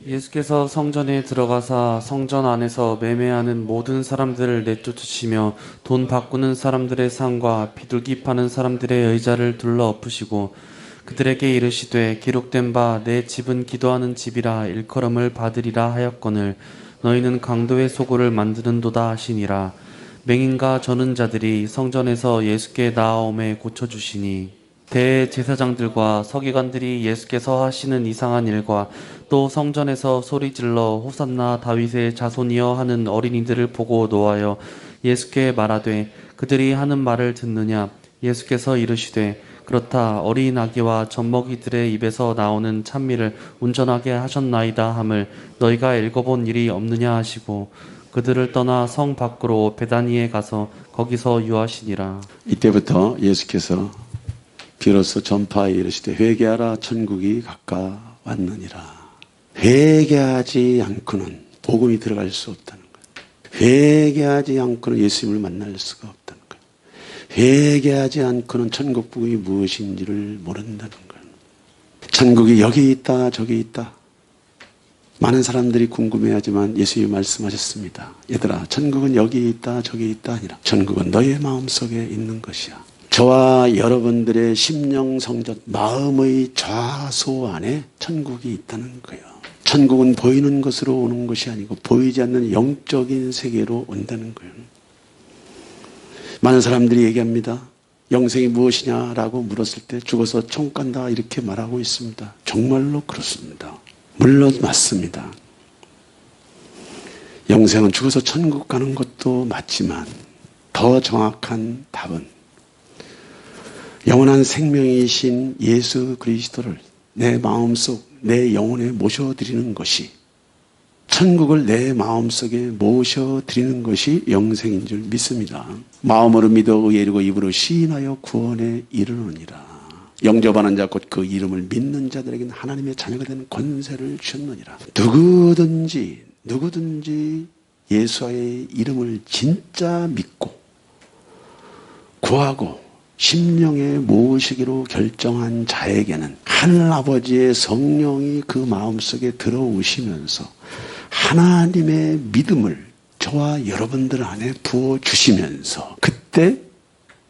예수께서 성전에 들어가사 성전 안에서 매매하는 모든 사람들을 내쫓으시며 돈 바꾸는 사람들의 상과 비둘기 파는 사람들의 의자를 둘러 엎으시고 그들에게 이르시되 기록된 바 내 집은 기도하는 집이라 일컬음을 받으리라 하였거늘 너희는 강도의 소굴을 만드는도다 하시니라. 맹인과 저는 자들이 성전에서 예수께 나아오매 고쳐주시니 대제사장들과 서기관들이 예수께서 하시는 이상한 일과 또 성전에서 소리질러 호산나 다윗의 자손이여 하는 어린이들을 보고 노하여 예수께 말하되 그들이 하는 말을 듣느냐. 예수께서 이르시되 그렇다. 어린 아기와 젖먹이들의 입에서 나오는 찬미를 온전하게 하셨나이다 함을 너희가 읽어본 일이 없느냐 하시고 그들을 떠나 성 밖으로 베다니에 가서 거기서 유하시니라. 이때부터 예수께서 비로소 전파에 이르시되 회개하라 천국이 가까웠느니라. 회개하지 않고는 복음이 들어갈 수 없다는 거예요. 회개하지 않고는 예수님을 만날 수가 없다는 거예요. 회개하지 않고는 천국 복음이 무엇인지를 모른다는 거예요. 천국이 여기 있다 저기 있다. 많은 사람들이 궁금해하지만 예수님이 말씀하셨습니다. 얘들아, 천국은 여기 있다 저기 있다 아니라 천국은 너의 마음속에 있는 것이야. 저와 여러분들의 심령 성전, 마음의 좌소 안에 천국이 있다는 거예요. 천국은 보이는 것으로 오는 것이 아니고 보이지 않는 영적인 세계로 온다는 거예요. 많은 사람들이 얘기합니다. 영생이 무엇이냐라고 물었을 때 죽어서 천국 간다 이렇게 말하고 있습니다. 정말로 그렇습니다. 물론 맞습니다. 영생은 죽어서 천국 가는 것도 맞지만 더 정확한 답은 영원한 생명이신 예수 그리스도를 내 마음속, 내 영혼에 모셔드리는 것이, 천국을 내 마음속에 모셔드리는 것이 영생인 줄 믿습니다. 마음으로 믿어 의에 이르고 입으로 시인하여 구원에 이르느니라. 영접하는 자 곧 그 이름을 믿는 자들에게는 하나님의 자녀가 되는 권세를 주셨느니라. 누구든지 예수의 이름을 진짜 믿고 구하고 심령에 모으시기로 결정한 자에게는 하늘아버지의 성령이 그 마음속에 들어오시면서 하나님의 믿음을 저와 여러분들 안에 부어주시면서 그때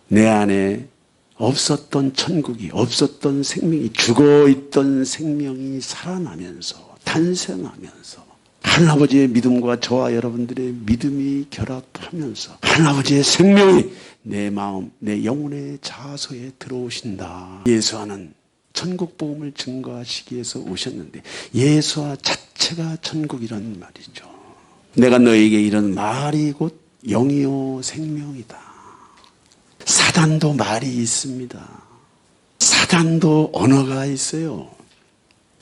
내 안에 없었던 천국이, 없었던 생명이, 죽어있던 생명이 살아나면서 탄생하면서 하나님아버지의 믿음과 저와 여러분들의 믿음이 결합하면서 하나님아버지의 생명이 내 마음, 내 영혼의 자소에 들어오신다. 예수와는 천국 복음을 증거하시기 위해서 오셨는데 예수와 자체가 천국이란 말이죠. 내가 너에게 이런 말이 곧 영이요 생명이다. 사단도 말이 있습니다. 사단도 언어가 있어요.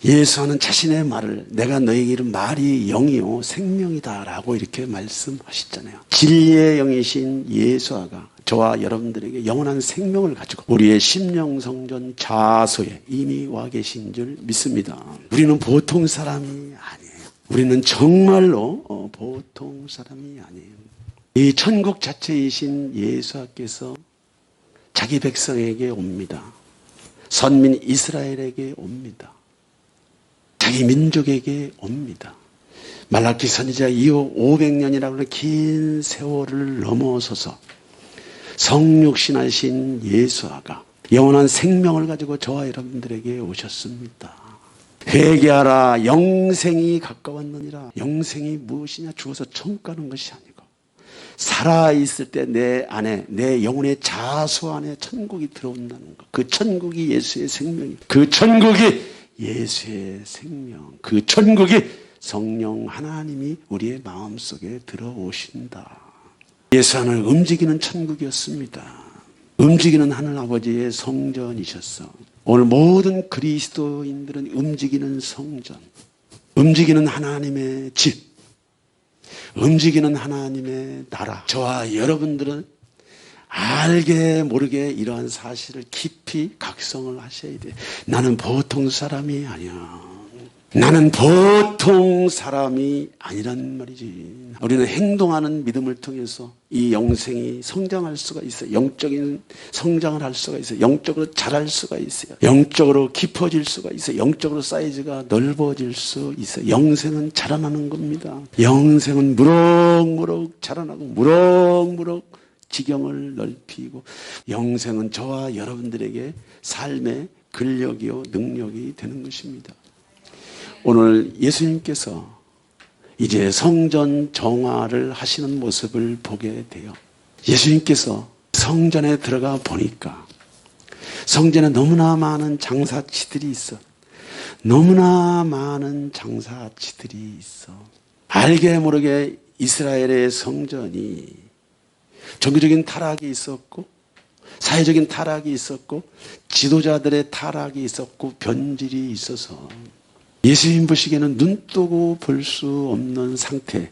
예수와는 자신의 말을 내가 너에게 이런 말이 영이요 생명이다 라고 이렇게 말씀하셨잖아요. 진리의 영이신 예수와가 저와 여러분들에게 영원한 생명을 가지고 우리의 심령성전 좌소에 이미 와 계신 줄 믿습니다. 우리는 보통 사람이 아니에요. 우리는 정말로 보통 사람이 아니에요. 이 천국 자체이신 예수께서 자기 백성에게 옵니다. 선민 이스라엘에게 옵니다. 자기 민족에게 옵니다. 말라기 선지자 이후 500년이라고 하는 긴 세월을 넘어서서 성육신하신 예수아가 영원한 생명을 가지고 저와 여러분들에게 오셨습니다. 회개하라 영생이 가까웠느니라. 영생이 무엇이냐? 죽어서 천국 가는 것이 아니고 살아있을 때 내 안에 내 영혼의 자소 안에 천국이 들어온다는 것. 그 천국이 예수의 생명이, 그 천국이 예수의 생명, 그 천국이 성령 하나님이 우리의 마음속에 들어오신다. 예수는 움직이는 천국이었습니다. 움직이는 하늘아버지의 성전이셨어. 오늘 모든 그리스도인들은 움직이는 성전, 움직이는 하나님의 집, 움직이는 하나님의 나라. 저와 여러분들은 알게 모르게 이러한 사실을 깊이 각성을 하셔야 돼. 나는 보통 사람이 아니야. 나는 보통 사람이 아니란 말이지. 우리는 행동하는 믿음을 통해서 이 영생이 성장할 수가 있어요. 영적인 성장을 할 수가 있어요. 영적으로 자랄 수가 있어요. 영적으로 깊어질 수가 있어요. 영적으로 사이즈가 넓어질 수 있어요. 영생은 자라나는 겁니다. 영생은 무럭무럭 자라나고 무럭무럭 지경을 넓히고, 영생은 저와 여러분들에게 삶의 근력이요 능력이 되는 것입니다. 오늘 예수님께서 이제 성전 정화를 하시는 모습을 보게 돼요. 예수님께서 성전에 들어가 보니까 성전에 너무나 많은 장사치들이 있어. 너무나 많은 장사치들이 있어. 알게 모르게 이스라엘의 성전이 종교적인 타락이 있었고, 사회적인 타락이 있었고, 지도자들의 타락이 있었고, 변질이 있어서 예수님 보시기에는 눈 뜨고 볼 수 없는 상태,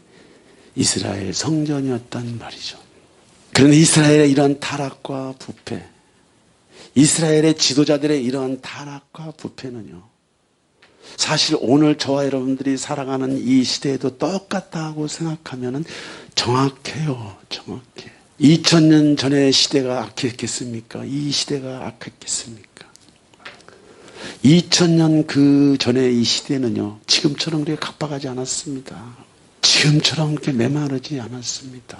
이스라엘 성전이었단 말이죠. 그런데 이스라엘의 이러한 타락과 부패, 이스라엘의 지도자들의 이러한 타락과 부패는요, 사실 오늘 저와 여러분들이 살아가는 이 시대에도 똑같다고 생각하면 정확해요. 정확해. 2000년 전의 시대가 악했겠습니까? 이 시대가 악했겠습니까? 2000년 그 전의 이 시대는요, 지금처럼 그렇게 각박하지 않았습니다. 지금처럼 그렇게 메마르지 않았습니다.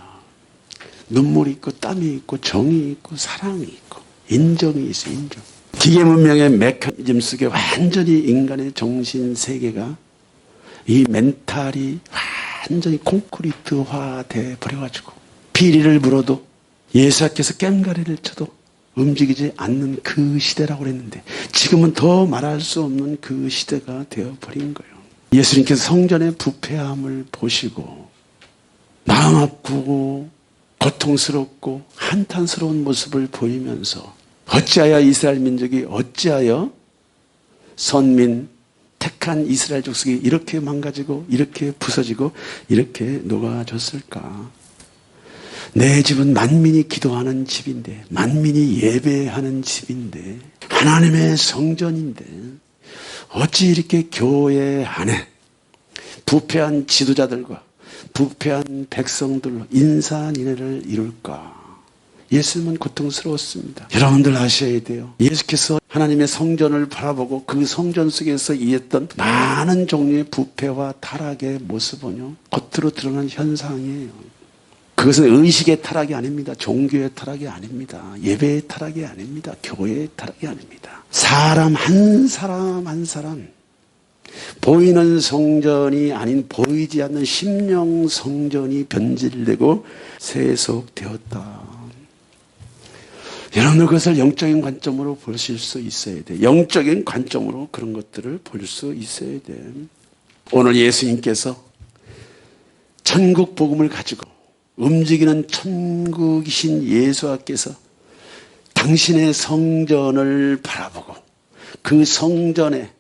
눈물이 있고 땀이 있고 정이 있고 사랑이 있고 인정이 있어. 인정. 기계 문명의 메커니즘 속에 완전히 인간의 정신 세계가, 이 멘탈이 완전히 콘크리트화 돼 버려가지고 비리를 물어도 예수께서 깸가리를 쳐도 움직이지 않는 그 시대라고 그랬는데, 지금은 더 말할 수 없는 그 시대가 되어버린 거예요. 예수님께서 성전의 부패함을 보시고 마음 아프고 고통스럽고 한탄스러운 모습을 보이면서, 어찌하여 이스라엘 민족이, 어찌하여 선민 택한 이스라엘 족속이 이렇게 망가지고 이렇게 부서지고 이렇게 녹아졌을까? 내 집은 만민이 기도하는 집인데, 만민이 예배하는 집인데, 하나님의 성전인데, 어찌 이렇게 교회 안에 부패한 지도자들과 부패한 백성들로 인산인해를 이룰까? 예수님은 고통스러웠습니다. 여러분들 아셔야 돼요. 예수께서 하나님의 성전을 바라보고 그 성전 속에서 이했던 많은 종류의 부패와 타락의 모습은요, 겉으로 드러난 현상이에요. 그것은 의식의 타락이 아닙니다. 종교의 타락이 아닙니다. 예배의 타락이 아닙니다. 교회의 타락이 아닙니다. 사람 한 사람 한 사람, 보이는 성전이 아닌 보이지 않는 심령 성전이 변질되고 세속되었다. 여러분들 그것을 영적인 관점으로 보실 수 있어야 돼. 영적인 관점으로 그런 것들을 볼 수 있어야 돼. 오늘 예수님께서 천국 복음을 가지고 움직이는 천국이신 예수께서 당신의 성전을 바라보고 그 성전에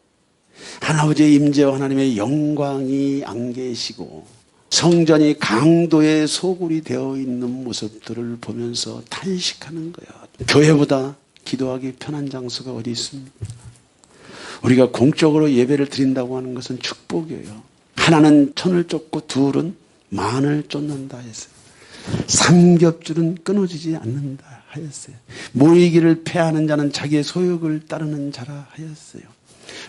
하나님의 임재와 하나님의 영광이 안 계시고 성전이 강도의 소굴이 되어 있는 모습들을 보면서 탄식하는 거야. 교회보다 기도하기 편한 장소가 어디 있습니까? 우리가 공적으로 예배를 드린다고 하는 것은 축복이에요. 하나는 천을 쫓고 둘은 만을 쫓는다 했어요. 삼겹줄은 끊어지지 않는다 하였어요. 모이기를 패하는 자는 자기의 소욕을 따르는 자라 하였어요.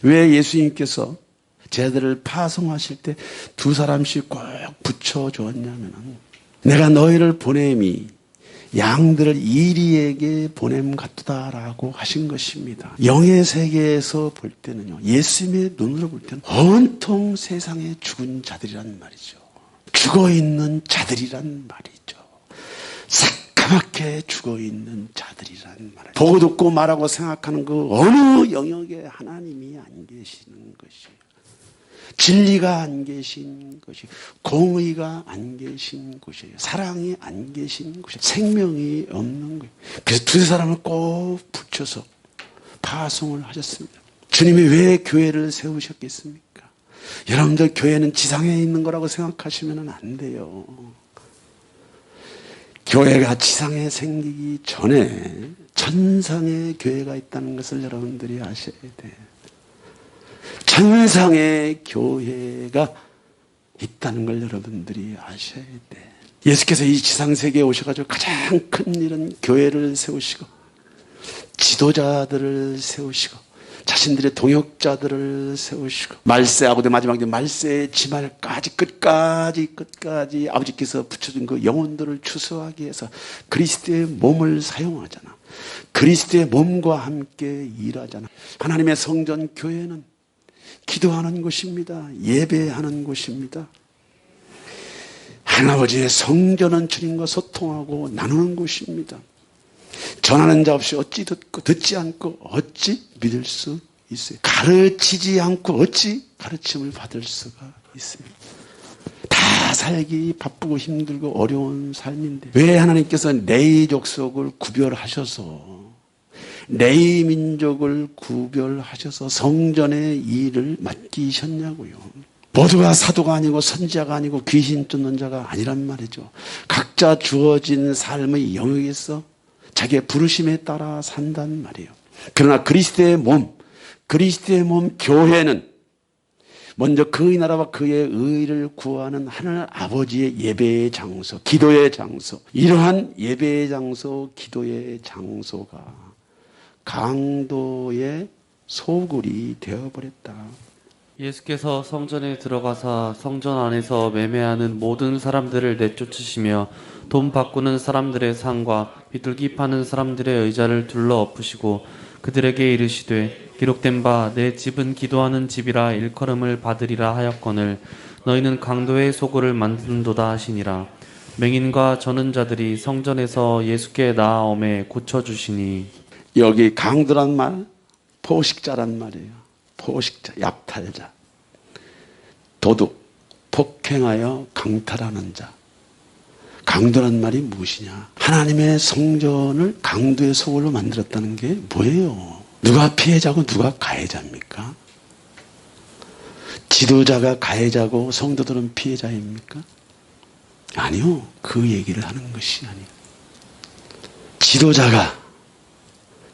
왜 예수님께서 제자들을 파송하실 때 두 사람씩 꼭 붙여주었냐면, 내가 너희를 보냄이 양들을 이리에게 보냄 같다라고 하신 것입니다. 영의 세계에서 볼 때는요, 예수님의 눈으로 볼 때는 온통 세상에 죽은 자들이란 말이죠. 죽어있는 자들이란 말이죠. 새까맣게 죽어있는 자들이란 말이죠. 보고 듣고 말하고 생각하는 그 어느 영역에 하나님이 안 계시는 것이에요. 진리가 안 계신 것이, 공의가 안 계신 곳이에요. 사랑이 안 계신 곳이에요. 생명이 없는 거예요. 그래서 두 사람을 꼭 붙여서 파송을 하셨습니다. 주님이 왜 교회를 세우셨겠습니까? 여러분들 교회는 지상에 있는 거라고 생각하시면 안 돼요. 교회가 지상에 생기기 전에 천상의 교회가 있다는 것을 여러분들이 아셔야 돼요. 천상의 교회가 있다는 걸 여러분들이 아셔야 돼. 예수께서 이 지상세계에 오셔가지고 가장 큰 일은 교회를 세우시고 지도자들을 세우시고 자신들의 동역자들을 세우시고 말세하고 마지막 말세의 지말까지 끝까지 아버지께서 붙여준 그 영혼들을 추수하기 위해서 그리스도의 몸을 사용하잖아. 그리스도의 몸과 함께 일하잖아. 하나님의 성전 교회는 기도하는 곳입니다. 예배하는 곳입니다. 하나님의 성전은 주님과 소통하고 나누는 곳입니다. 전하는 자 없이 어찌 듣고 듣지 않고 어찌 믿을 수 있어요. 가르치지 않고 어찌 가르침을 받을 수가 있어요. 다 살기 바쁘고 힘들고 어려운 삶인데 왜 하나님께서 레위 족속을 구별하셔서 레위 민족을 구별하셔서 성전의 일을 맡기셨냐고요. 모두가 사도가 아니고 선지자가 아니고 귀신 쫓는 자가 아니란 말이죠. 각자 주어진 삶의 영역에서 자기의 부르심에 따라 산단 말이에요. 그러나 그리스도의 몸 교회는 먼저 그의 나라와 그의 의를 구하는 하늘 아버지의 예배의 장소, 기도의 장소, 이러한 예배의 장소, 기도의 장소가 강도의 소굴이 되어버렸다. 예수께서 성전에 들어가사 성전 안에서 매매하는 모든 사람들을 내쫓으시며 돈 바꾸는 사람들의 상과 비둘기 파는 사람들의 의자를 둘러 엎으시고 그들에게 이르시되 기록된 바 내 집은 기도하는 집이라 일컬음을 받으리라 하였거늘 너희는 강도의 소굴을 만든도다 하시니라. 맹인과 저는 자들이 성전에서 예수께 나아오매 고쳐주시니. 여기 강도란 말 포식자란 말이에요. 포식자, 약탈자, 도둑, 폭행하여 강탈하는 자. 강도란 말이 무엇이냐? 하나님의 성전을 강도의 소굴로 만들었다는 게 뭐예요? 누가 피해자고 누가 가해자입니까? 지도자가 가해자고 성도들은 피해자입니까? 아니요. 그 얘기를 하는 것이 아니에요. 지도자가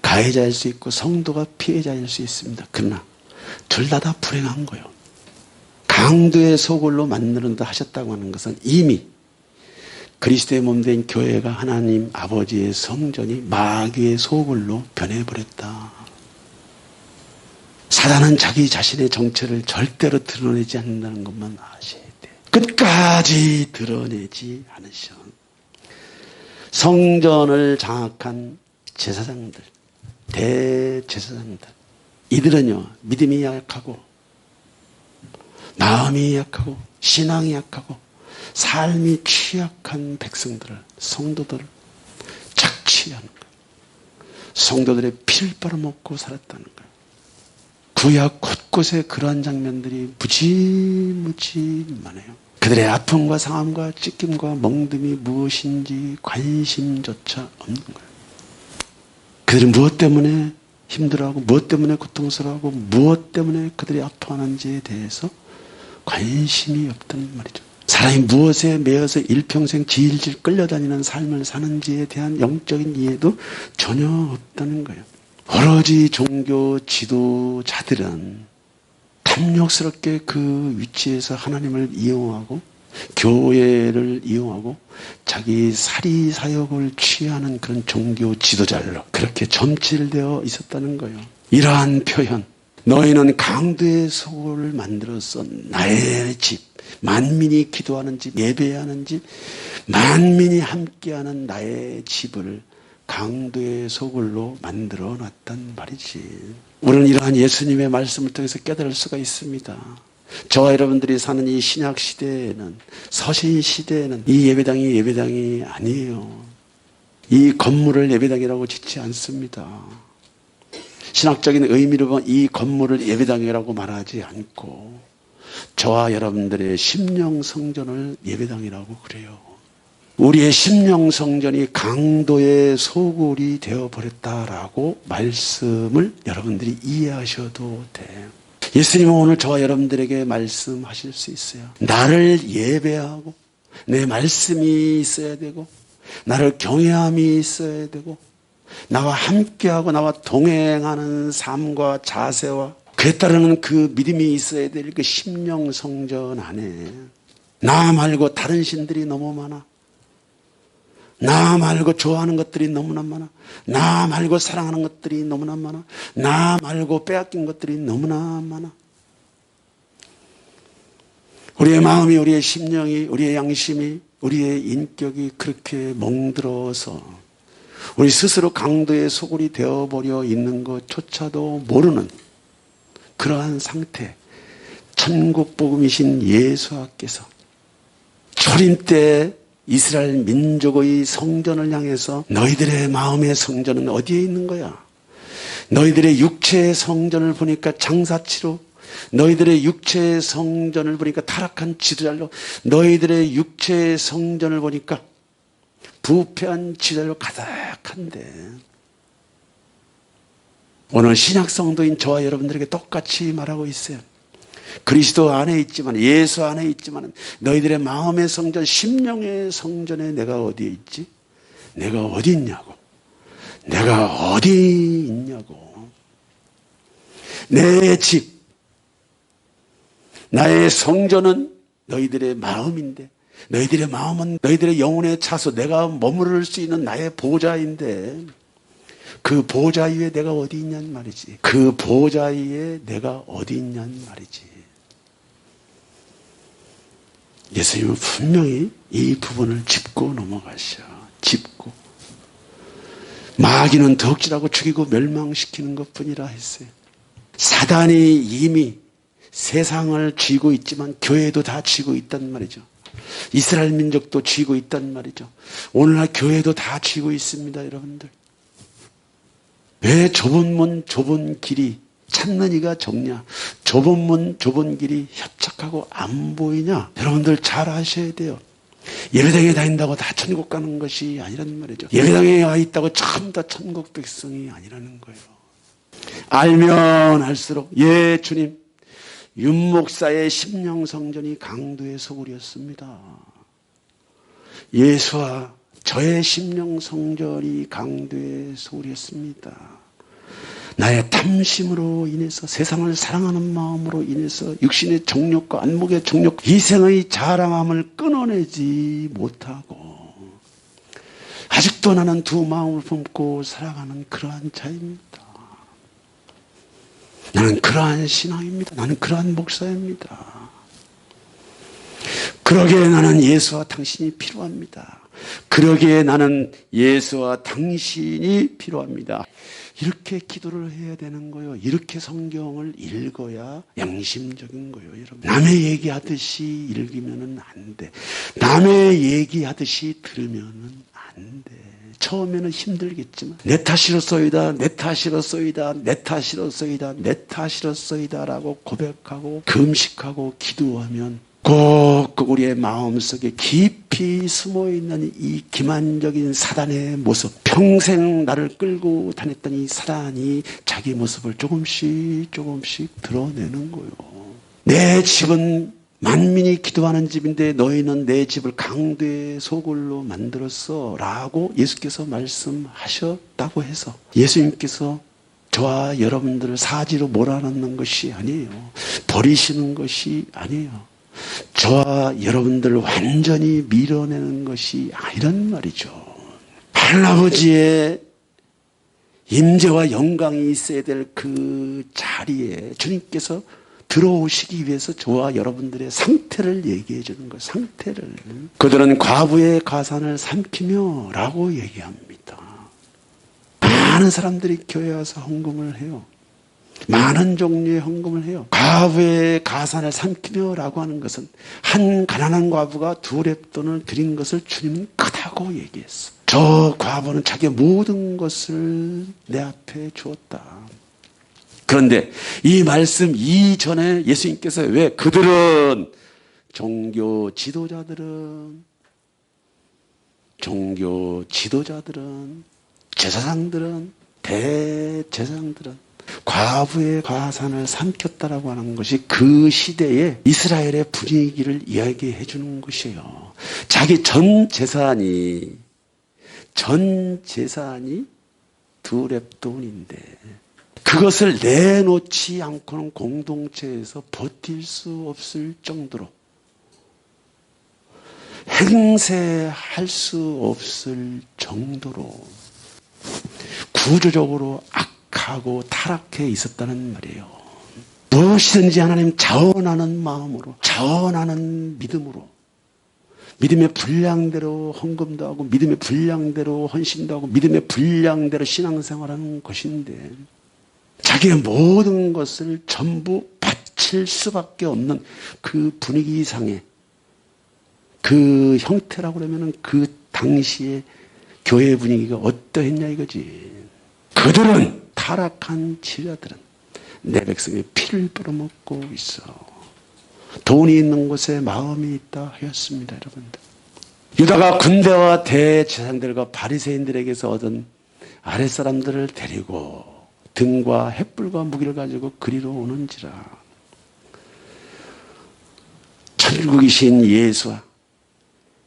가해자일 수 있고 성도가 피해자일 수 있습니다. 그러나 둘 다 불행한 거예요. 강도의 소굴로 만드는다 하셨다고 하는 것은 이미 그리스도의 몸된 교회가 하나님 아버지의 성전이 마귀의 소굴로 변해버렸다. 사단은 자기 자신의 정체를 절대로 드러내지 않는다는 것만 아셔야 돼요. 끝까지 드러내지 않으셔. 성전을 장악한 제사장들, 대제사장들, 이들은요 믿음이 약하고 마음이 약하고 신앙이 약하고 삶이 취약한 백성들을, 성도들을 착취하는 거예요. 성도들의 피를 빨아먹고 살았다는 거예요. 구약 곳곳에 그러한 장면들이 무지 많아요. 그들의 아픔과 상함과 찢김과 멍듦이 무엇인지 관심조차 없는 거예요. 그들은 무엇 때문에 힘들어하고 무엇 때문에 고통스러워하고 무엇 때문에 그들이 아파하는지에 대해서 관심이 없다는 말이죠. 사람이 무엇에 매여서 일평생 질질 끌려다니는 삶을 사는지에 대한 영적인 이해도 전혀 없다는 거예요. 오로지 종교 지도자들은 탐욕스럽게 그 위치에서 하나님을 이용하고 교회를 이용하고 자기 사리사욕을 취하는 그런 종교 지도자로 그렇게 점칠되어 있었다는 거예요. 이러한 표현, 너희는 강도의 소굴을 만들어서 나의 집, 만민이 기도하는 집, 예배하는 집, 만민이 함께하는 나의 집을 강도의 소굴로 만들어 놨단 말이지. 우리는 이러한 예수님의 말씀을 통해서 깨달을 수가 있습니다. 저와 여러분들이 사는 이 신약 시대에는, 서신 시대에는 이 예배당이 아니에요. 이 건물을 예배당이라고 짓지 않습니다. 신학적인 의미로 보면 이 건물을 예배당이라고 말하지 않고 저와 여러분들의 심령 성전을 예배당이라고 그래요. 우리의 심령 성전이 강도의 소굴이 되어버렸다라고 말씀을 여러분들이 이해하셔도 돼요. 예수님은 오늘 저와 여러분들에게 말씀하실 수 있어요. 나를 예배하고 내 말씀이 있어야 되고 나를 경외함이 있어야 되고 나와 함께하고 나와 동행하는 삶과 자세와 그에 따르는 그 믿음이 있어야 될 그 심령 성전 안에 나 말고 다른 신들이 너무 많아. 나 말고 좋아하는 것들이 너무나 많아. 나 말고 사랑하는 것들이 너무나 많아. 나 말고 빼앗긴 것들이 너무나 많아. 우리의 마음이, 우리의 심령이, 우리의 양심이, 우리의 인격이 그렇게 멍들어서 우리 스스로 강도의 소굴이 되어버려 있는 것조차도 모르는 그러한 상태, 천국 복음이신 예수께서 초림 때 이스라엘 민족의 성전을 향해서 너희들의 마음의 성전은 어디에 있는 거야? 너희들의 육체의 성전을 보니까 장사치로, 너희들의 육체의 성전을 보니까 타락한 지도자로, 너희들의 육체의 성전을 보니까 부패한 지도자로 가득한데, 오늘 신약 성도인 저와 여러분들에게 똑같이 말하고 있어요. 그리스도 안에 있지만, 예수 안에 있지만 너희들의 마음의 성전, 심령의 성전에 내가 어디에 있지? 내가 어디 있냐고. 내가 어디 있냐고. 내 집, 나의 성전은 너희들의 마음인데, 너희들의 마음은 너희들의 영혼의 차소, 내가 머무를 수 있는 나의 보좌인데, 그 보좌 위에 내가 어디 있냔 말이지. 그 보좌 위에 내가 어디 있냔 말이지. 예수님은 분명히 이 부분을 짚고 넘어가셔. 짚고. 마귀는 덕질하고 죽이고 멸망시키는 것뿐이라 했어요. 사단이 이미 세상을 쥐고 있지만 교회도 다 쥐고 있단 말이죠. 이스라엘 민족도 쥐고 있단 말이죠. 오늘날 교회도 다 쥐고 있습니다, 여러분들. 왜 좁은 문 좁은 길이 찾는 이가 적냐? 좁은 문 좁은 길이 협착하고 안 보이냐? 여러분들 잘 아셔야 돼요. 예배당에 다닌다고 다 천국 가는 것이 아니라는 말이죠. 예배당에 와 있다고 전부 다 천국 백성이 아니라는 거예요. 알면 알수록, 예 주님, 윤 목사의 심령 성전이 강도의 소굴이었습니다. 예수와 저의 심령 성전이 강도의 소굴이었습니다. 나의 탐심으로 인해서, 세상을 사랑하는 마음으로 인해서 육신의 정욕과 안목의 정욕, 이생의 자랑함을 끊어내지 못하고 아직도 나는 두 마음을 품고 살아가는 그러한 자입니다. 나는 그러한 신앙입니다. 나는 그러한 목사입니다. 그러기에 나는 예수와 당신이 필요합니다. 그러기에 나는 예수와 당신이 필요합니다. 이렇게 기도를 해야 되는 거예요. 이렇게 성경을 읽어야 양심적인 거예요, 여러분. 남의 얘기하듯이 읽으면 안 돼. 남의 얘기하듯이 들으면 안 돼. 처음에는 힘들겠지만 내 탓이로소이다, 내 탓이로소이다, 내 탓이로소이다, 내 탓이로소이다 라고 고백하고 금식하고 기도하면 꼭 우리의 마음속에 깊이 숨어있는 이 기만적인 사단의 모습, 평생 나를 끌고 다녔던 이 사단이 자기 모습을 조금씩 드러내는 거예요. 내 집은 만민이 기도하는 집인데 너희는 내 집을 강도의 소굴로 만들었어 라고 예수께서 말씀하셨다고 해서 예수님께서 저와 여러분들을 사지로 몰아넣는 것이 아니에요. 버리시는 것이 아니에요. 저와 여러분들을 완전히 밀어내는 것이 아니란 말이죠. 하나님의 임재와 영광이 있어야 될 그 자리에 주님께서 들어오시기 위해서 저와 여러분들의 상태를 얘기해 주는 거예요. 상태를. 그들은 과부의 가산을 삼키며 라고 얘기합니다. 많은 사람들이 교회에 와서 헌금을 해요. 많은 종류의 헌금을 해요. 과부의 가산을 삼키며 라고 하는 것은 한 가난한 과부가 두 렙돈을 드린 것을 주님은 크다고 얘기했어. 저 과부는 자기의 모든 것을 내 앞에 주었다. 그런데 이 말씀 이전에 예수님께서 왜 그들은 종교 지도자들은 제사장들은 대제사장들은 과부의 가산을 삼켰다라고 하는 것이 그 시대의 이스라엘의 분위기를 이야기해 주는 것이에요. 자기 전 재산이 두 렙돈인데 그것을 내놓지 않고는 공동체에서 버틸 수 없을 정도로 행세할 수 없을 정도로 구조적으로 악하고 타락해 있었다는 말이에요. 무엇이든지 하나님 자원하는 마음으로, 자원하는 믿음으로, 믿음의 분량대로 헌금도 하고, 믿음의 분량대로 헌신도 하고, 믿음의 분량대로 신앙생활하는 것인데, 자기의 모든 것을 전부 바칠 수밖에 없는 그 분위기 이상의 그 형태라고 그러면 그 당시의 교회 분위기가 어떠했냐 이거지. 그들은, 타락한 지자들은 내 백성의 피를 빨아먹고 있어. 돈이 있는 곳에 마음이 있다 하였습니다, 여러분들. 유다가 군대와 대제사장들과 바리새인들에게서 얻은 아랫사람들을 데리고 등과 횃불과 무기를 가지고 그리로 오는지라. 천국이신 예수와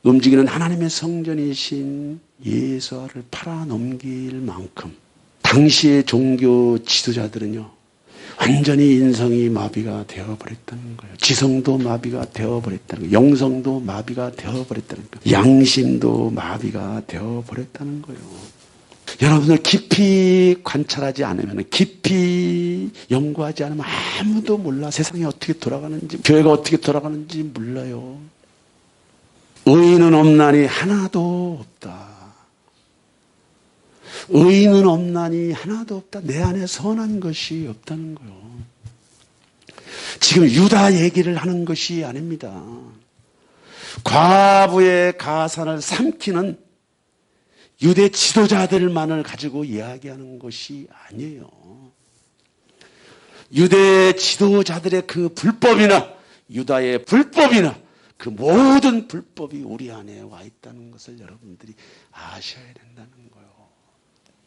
움직이는 하나님의 성전이신 예수와를 팔아넘길 만큼 당시의 종교 지도자들은요, 완전히 인성이 마비가 되어버렸다는 거예요. 지성도 마비가 되어버렸다는 거예요. 영성도 마비가 되어버렸다는 거예요. 양심도 마비가 되어버렸다는 거예요. 여러분들 깊이 관찰하지 않으면, 깊이 연구하지 않으면 아무도 몰라. 세상이 어떻게 돌아가는지, 교회가 어떻게 돌아가는지 몰라요. 의인은 없나니 하나도 없다. 의인은 없나니 하나도 없다. 내 안에 선한 것이 없다는 거예요. 지금 유다 얘기를 하는 것이 아닙니다. 과부의 가산을 삼키는 유대 지도자들만을 가지고 이야기하는 것이 아니에요. 유대 지도자들의 그 불법이나 유다의 불법이나 그 모든 불법이 우리 안에 와 있다는 것을 여러분들이 아셔야 된다는 거예요.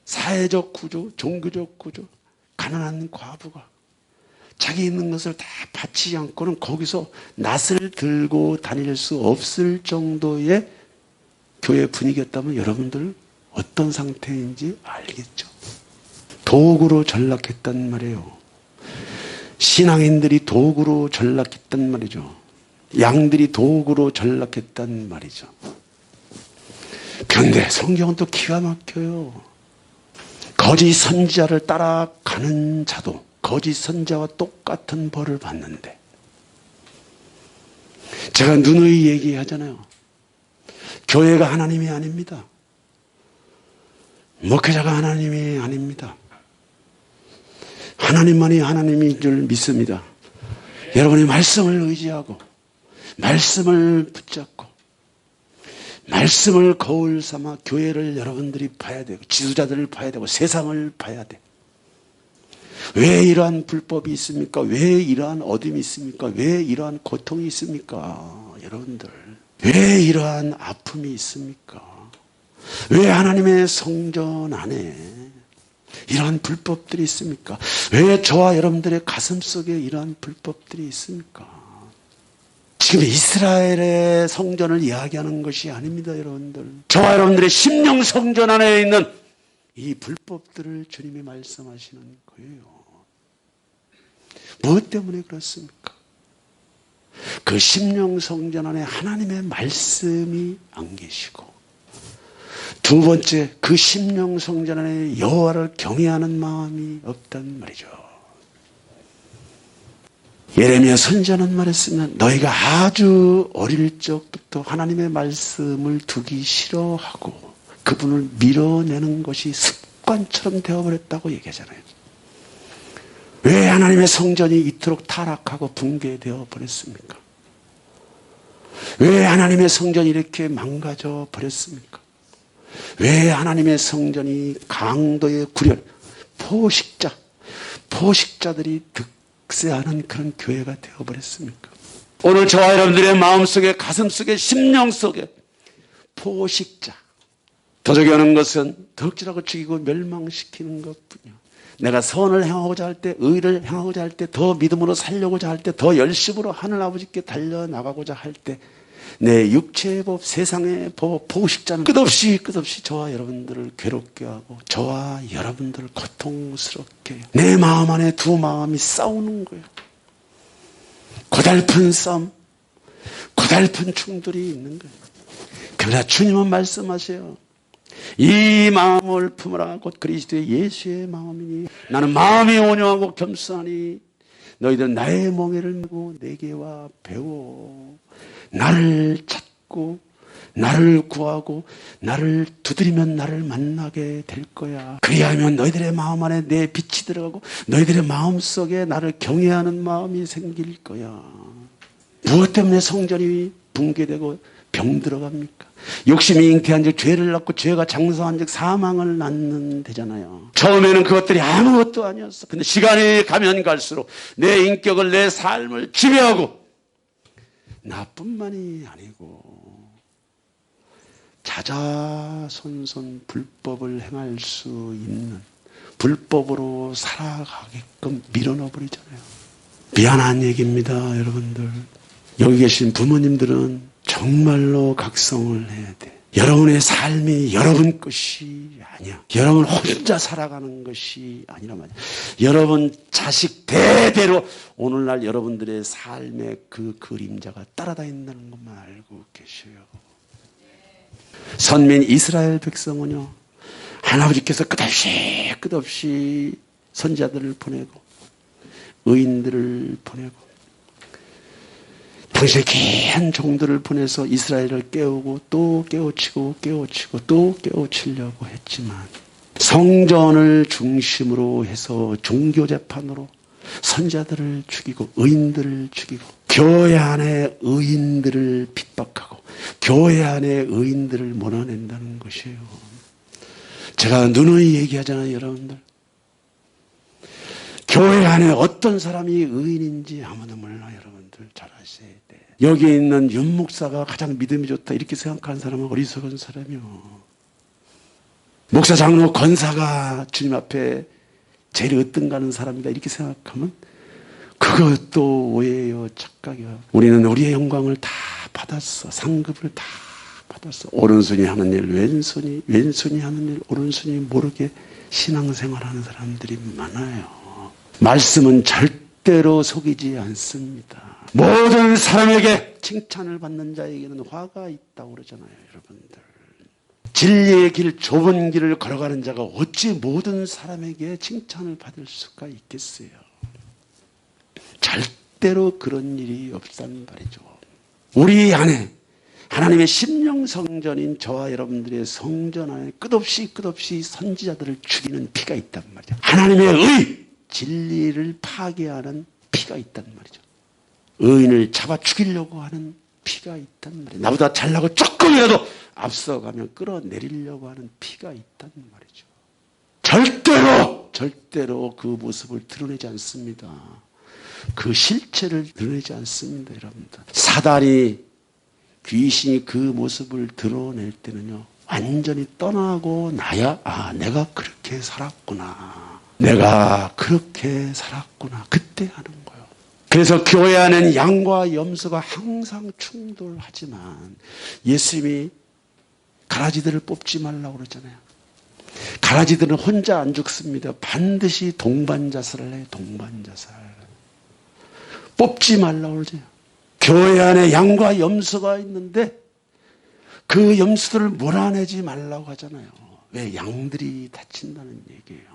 사회적 구조, 종교적 구조, 가난한 과부가 자기 있는 것을 다 바치지 않고는 거기서 낫을 들고 다닐 수 없을 정도의 교회 분위기였다면 여러분들 어떤 상태인지 알겠죠? 도구로 전락했단 말이에요. 신앙인들이 도구로 전락했단 말이죠. 양들이 도구로 전락했단 말이죠. 그런데 성경은 또 기가 막혀요. 거짓 선지자를 따라가는 자도 거짓 선지자와 똑같은 벌을 받는데, 제가 누누이 얘기하잖아요. 교회가 하나님이 아닙니다. 목회자가 하나님이 아닙니다. 하나님만이 하나님인 줄 믿습니다. 여러분이 말씀을 의지하고 말씀을 붙잡고 말씀을 거울 삼아 교회를 여러분들이 봐야 되고 지도자들을 봐야 되고 세상을 봐야 돼. 왜 이러한 불법이 있습니까? 왜 이러한 어둠이 있습니까? 왜 이러한 고통이 있습니까? 여러분들, 왜 이러한 아픔이 있습니까? 왜 하나님의 성전 안에 이러한 불법들이 있습니까? 왜 저와 여러분들의 가슴 속에 이러한 불법들이 있습니까? 지금 이스라엘의 성전을 이야기하는 것이 아닙니다, 여러분들. 저와 여러분들의 심령 성전 안에 있는 이 불법들을 주님이 말씀하시는 거예요. 무엇 때문에 그렇습니까? 그 심령 성전 안에 하나님의 말씀이 안 계시고, 두 번째, 그 심령 성전 안에 여호와를 경외하는 마음이 없단 말이죠. 예레미야 선지자는 말했으면 너희가 아주 어릴 적부터 하나님의 말씀을 두기 싫어하고 그분을 밀어내는 것이 습관처럼 되어버렸다고 얘기하잖아요. 왜 하나님의 성전이 이토록 타락하고 붕괴되어 버렸습니까? 왜 하나님의 성전이 이렇게 망가져 버렸습니까? 왜 하나님의 성전이 강도의 구렬, 포식자들이 득세하는 그런 교회가 되어버렸습니까? 오늘 저와 여러분들의 마음속에, 가슴속에, 심령 속에 포식자, 도적이 오는 것은 덕질하고 죽이고 멸망시키는 것뿐이요. 내가 선을 행하고자 할 때, 의를 행하고자 할 때, 더 믿음으로 살려고자 할 때, 더 열심으로 하늘 아버지께 달려나가고자 할 때, 내 육체의 법, 세상의 법, 보식자는 끝없이 저와 여러분들을 괴롭게 하고 저와 여러분들을 고통스럽게 해요. 내 마음 안에 두 마음이 싸우는 거예요. 고달픈 싸움, 고달픈 충돌이 있는 거예요. 그러나 주님은 말씀하세요. 이 마음을 품으라. 곧 그리스도의 예수의 마음이니 나는 마음이 온유하고 겸손하니 너희들은 나의 멍에를 메고 내게 와 배워. 나를 찾고 나를 구하고 나를 두드리면 나를 만나게 될 거야. 그리하면 너희들의 마음 안에 내 빛이 들어가고 너희들의 마음 속에 나를 경외하는 마음이 생길 거야. 무엇 때문에 성전이 붕괴되고 병들어갑니까? 욕심이 잉태한 즉 죄를 낳고 죄가 장성한 즉 사망을 낳는 데잖아요. 처음에는 그것들이 아무것도 아니었어. 근데 시간이 가면 갈수록 내 인격을, 내 삶을 지배하고 나뿐만이 아니고 자자손손 불법을 행할 수 있는, 불법으로 살아가게끔 밀어넣어 버리잖아요. 미안한 얘기입니다, 여러분들. 여기 계신 부모님들은 정말로 각성을 해야 돼. 여러분의 삶이 여러분 것이 아니야. 여러분 혼자 살아가는 것이 아니라 말이야. 여러분 자식 대대로 오늘날 여러분들의 삶의 그 그림자가 따라다닌다는 것만 알고 계셔요. 선민 이스라엘 백성은요, 하나님께서 끝없이 선지자들을 보내고 의인들을 보내고 당신의 귀한 종들을 보내서 이스라엘을 깨우고 또 깨우치고 또 깨우치려고 했지만 성전을 중심으로 해서 종교재판으로 선지자들을 죽이고 의인들을 죽이고 교회 안에 의인들을 핍박하고 교회 안에 의인들을 몰아낸다는 것이에요. 제가 누누이 얘기하잖아요, 여러분들. 교회 안에 어떤 사람이 의인인지 아무도 몰라요, 여러분들. 잘 아셔야 돼. 여기 있는 윤 목사가 가장 믿음이 좋다 이렇게 생각하는 사람은 어리석은 사람이요. 목사, 장로, 권사가 주님 앞에 제일 으뜸가는 사람이다 이렇게 생각하면 그것도 오해예요, 착각이요. 우리는 우리의 영광을 다 받았어. 상급을 다 받았어. 오른손이 하는 일, 왼손이 하는 일, 오른손이 모르게 신앙생활하는 사람들이 많아요. 말씀은 절대로 속이지 않습니다. 모든 사람에게 칭찬을 받는 자에게는 화가 있다고 그러잖아요, 여러분들. 진리의 길, 좁은 길을 걸어가는 자가 어찌 모든 사람에게 칭찬을 받을 수가 있겠어요? 절대로 그런 일이 없단 말이죠. 우리 안에 하나님의 심령 성전인 저와 여러분들의 성전 안에 끝없이 선지자들을 죽이는 피가 있단 말이죠. 하나님의 의, 진리를 파괴하는 피가 있단 말이죠. 의인을 잡아 죽이려고 하는 피가 있단 말이에요. 나보다 잘나고 조금이라도 앞서가면 끌어내리려고 하는 피가 있단 말이죠. 절대로 그 모습을 드러내지 않습니다. 그 실체를 드러내지 않습니다, 여러분들. 사단이, 귀신이 그 모습을 드러낼 때는요, 완전히 떠나고 나야, 아, 내가 그렇게 살았구나. 그때 하는 거예요. 그래서 교회 안에는 양과 염소가 항상 충돌하지만 예수님이 가라지들을 뽑지 말라고 그러잖아요. 가라지들은 혼자 안 죽습니다. 반드시 동반자살을 해요. 동반자살. 뽑지 말라고 그러죠. 교회 안에 양과 염소가 있는데 그 염소들을 몰아내지 말라고 하잖아요. 왜? 양들이 다친다는 얘기예요.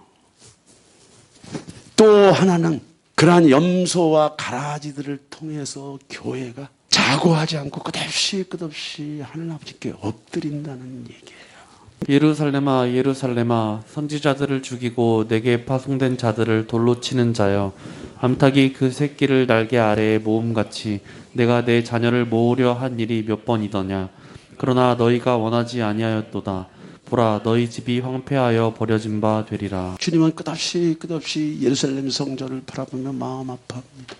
또 하나는 그러한 염소와 가라지들을 통해서 교회가 자고하지 않고 끝없이 하늘 아버지께 엎드린다는 얘기예요. 예루살렘아 예루살렘아 선지자들을 죽이고 내게 파송된 자들을 돌로 치는 자여, 암탉이 그 새끼를 날개 아래에 모음같이 내가 내 자녀를 모으려 한 일이 몇 번이더냐. 그러나 너희가 원하지 아니하였도다. 보라, 너희 집이 황폐하여 버려진 바 되리라. 주님은 끝없이 예루살렘 성전을 바라보며 마음 아파합니다.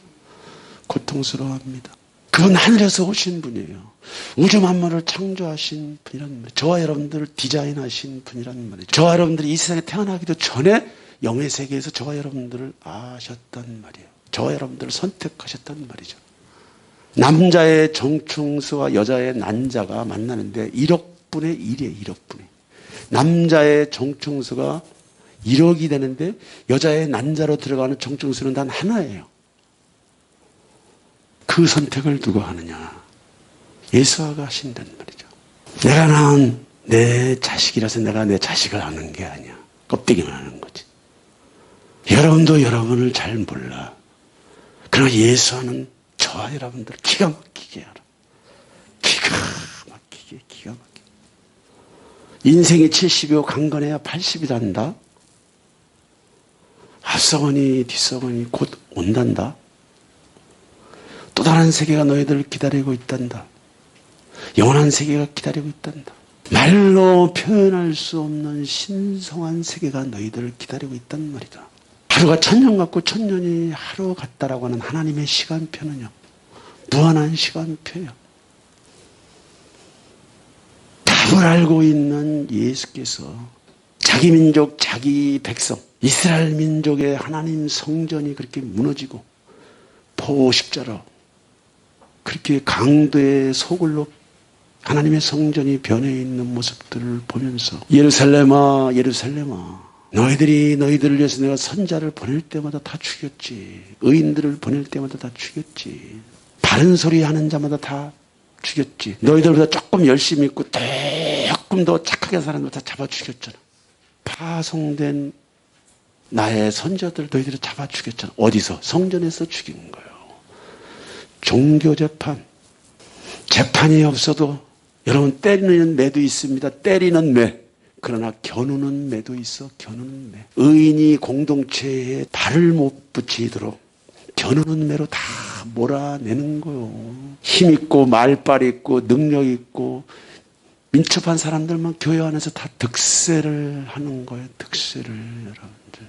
고통스러워합니다. 그분 하늘에서 오신 분이에요. 우주 만물을 창조하신 분이란 말이에요. 저와 여러분들을 디자인하신 분이란 말이죠. 저와 여러분들이 이 세상에 태어나기도 전에 영의 세계에서 저와 여러분들을 아셨단 말이에요. 저와 여러분들을 선택하셨단 말이죠. 남자의 정충수와 여자의 난자가 만나는데 1억분의 1이에요. 1억분의. 남자의 정충수가 1억이 되는데 여자의 난자로 들어가는 정충수는 단 하나예요. 그 선택을 누가 하느냐? 예수가 하신단 말이죠. 내가 낳은 내 자식이라서 내가 내 자식을 아는 게 아니야. 껍데기만 아는 거지. 여러분도 여러분을 잘 몰라. 그러나 예수는 저와 여러분들 기가 막히게 알아. 기가 막히게. 인생이 70이고 강건해야 80이 단다. 앞서거니 뒤서거니 곧 온단다. 또 다른 세계가 너희들을 기다리고 있단다. 영원한 세계가 기다리고 있단다. 말로 표현할 수 없는 신성한 세계가 너희들을 기다리고 있단 말이다. 하루가 1000년 같고 1000년이 하루 같다라고 하는 하나님의 시간표는요, 무한한 시간표예요. 답을 알고 있는 예수께서 자기 민족, 자기 백성, 이스라엘 민족의 하나님 성전이 그렇게 무너지고 포식자로 그렇게 강도의 소굴로 하나님의 성전이 변해 있는 모습들을 보면서 예루살렘아, 예루살렘아, 너희들을 위해서 내가 선자를 보낼 때마다 다 죽였지. 의인들을 보낼 때마다 다 죽였지. 바른 소리 하는 자마다 다 죽였지. 너희들보다 조금 열심히 있고 조금 더 착하게 사는 거 다 잡아 죽였잖아. 파송된 나의 선자들 너희들을 잡아 죽였잖아. 어디서? 성전에서 죽인 거예요. 종교재판. 재판이 없어도 여러분 때리는 매도 있습니다. 때리는 매. 그러나 겨누는 매도 있어. 겨누는 매. 의인이 공동체에 발을 못 붙이도록 겨누는 매로 다 몰아내는 거요. 힘 있고 말빨 있고 능력 있고 민첩한 사람들만 교회 안에서 다 득세를 하는 거예요. 득세를. 여러분들.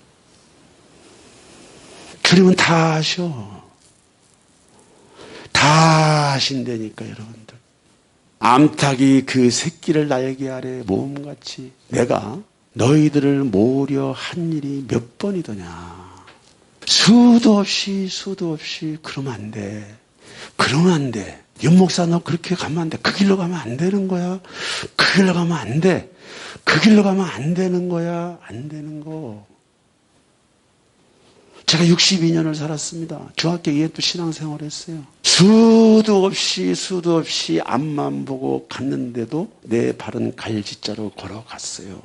주님은 다 하셔. 다 하신다니까 여러분들. 암탉이 그 새끼를 나에게 아래 모험같이 내가 너희들을 모으려 한 일이 몇 번이더냐. 수도 없이 그러면 안 돼. 그러면 안 돼. 윤 목사 너 그렇게 가면 안 돼. 그 길로 가면 안 되는 거야. 그 길로 가면 안 돼. 그 길로 가면 안 되는 거야. 안 되는 거. 제가 62년을 살았습니다. 중학교 2년 또 신앙생활을 했어요. 수도 없이 앞만 보고 갔는데도 내 발은 갈지자로 걸어갔어요.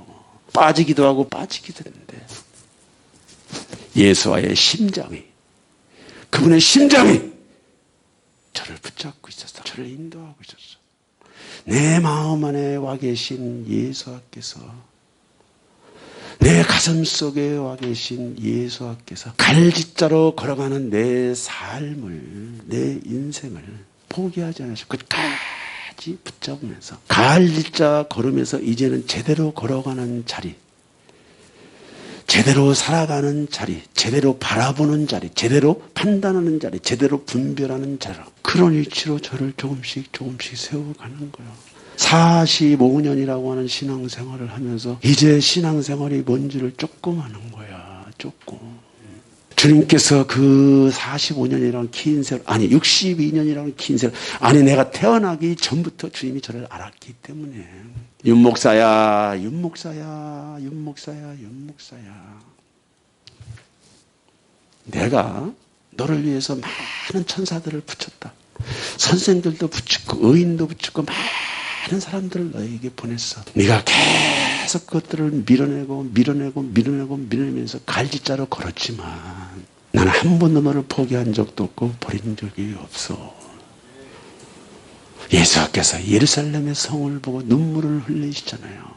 빠지기도 하고 빠지기도 했는데 예수와의 심장이, 그분의 심장이 저를 붙잡고 있었어. 저를 인도하고 있었어. 내 마음 안에 와 계신 예수께서, 내 가슴 속에 와 계신 예수께서 갈짓자로 걸어가는 내 삶을, 내 인생을 포기하지 않으시고 끝까지 붙잡으면서 갈짓자 걸으면서 이제는 제대로 걸어가는 자리, 제대로 살아가는 자리, 제대로 바라보는 자리, 제대로 판단하는 자리, 제대로 분별하는 자리, 그런 위치로 저를 조금씩 세워가는 거예요. 45년이라고 하는 신앙생활을 하면서 이제 신앙생활이 뭔지를 조금 아는 거야. 조금. 주님께서 그 45년이라는 긴 세월, 아니 62년이라는 긴 세월, 아니 내가 태어나기 전부터 주님이 저를 알았기 때문에 윤 목사야. 내가 너를 위해서 많은 천사들을 붙였다. 선생들도 붙였고 의인도 붙였고 많은 사람들을 너에게 보냈어. 네가 계속 그것들을 밀어내면서 갈짓자로 걸었지만 나는 한 번도 너를 포기한 적도 없고 버린 적이 없어. 예수께서 예루살렘의 성을 보고 눈물을 흘리시잖아요.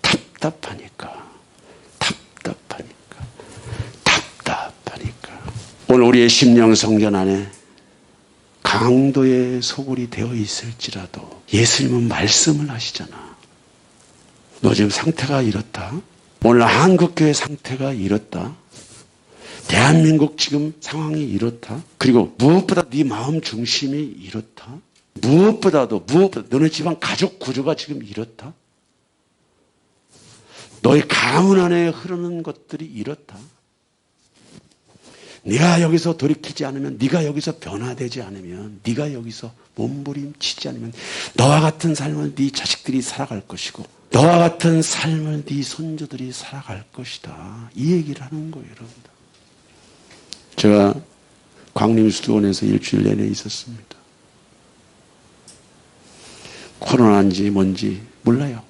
답답하니까. 오늘 우리의 심령 성전 안에 강도의 소굴이 되어 있을지라도 예수님은 말씀을 하시잖아. 너 지금 상태가 이렇다. 오늘 한국교회 상태가 이렇다. 대한민국 지금 상황이 이렇다. 그리고 무엇보다 네 마음 중심이 이렇다. 무엇보다도 너네 집안 가족 구조가 지금 이렇다. 너의 가문 안에 흐르는 것들이 이렇다. 네가 여기서 돌이키지 않으면, 네가 여기서 변화되지 않으면, 네가 여기서 몸부림치지 않으면 너와 같은 삶을 네 자식들이 살아갈 것이고 너와 같은 삶을 네 손주들이 살아갈 것이다. 이 얘기를 하는 거예요, 여러분들. 제가 광림수도원에서 일주일 내내 있었습니다. 코로나인지 뭔지 몰라요.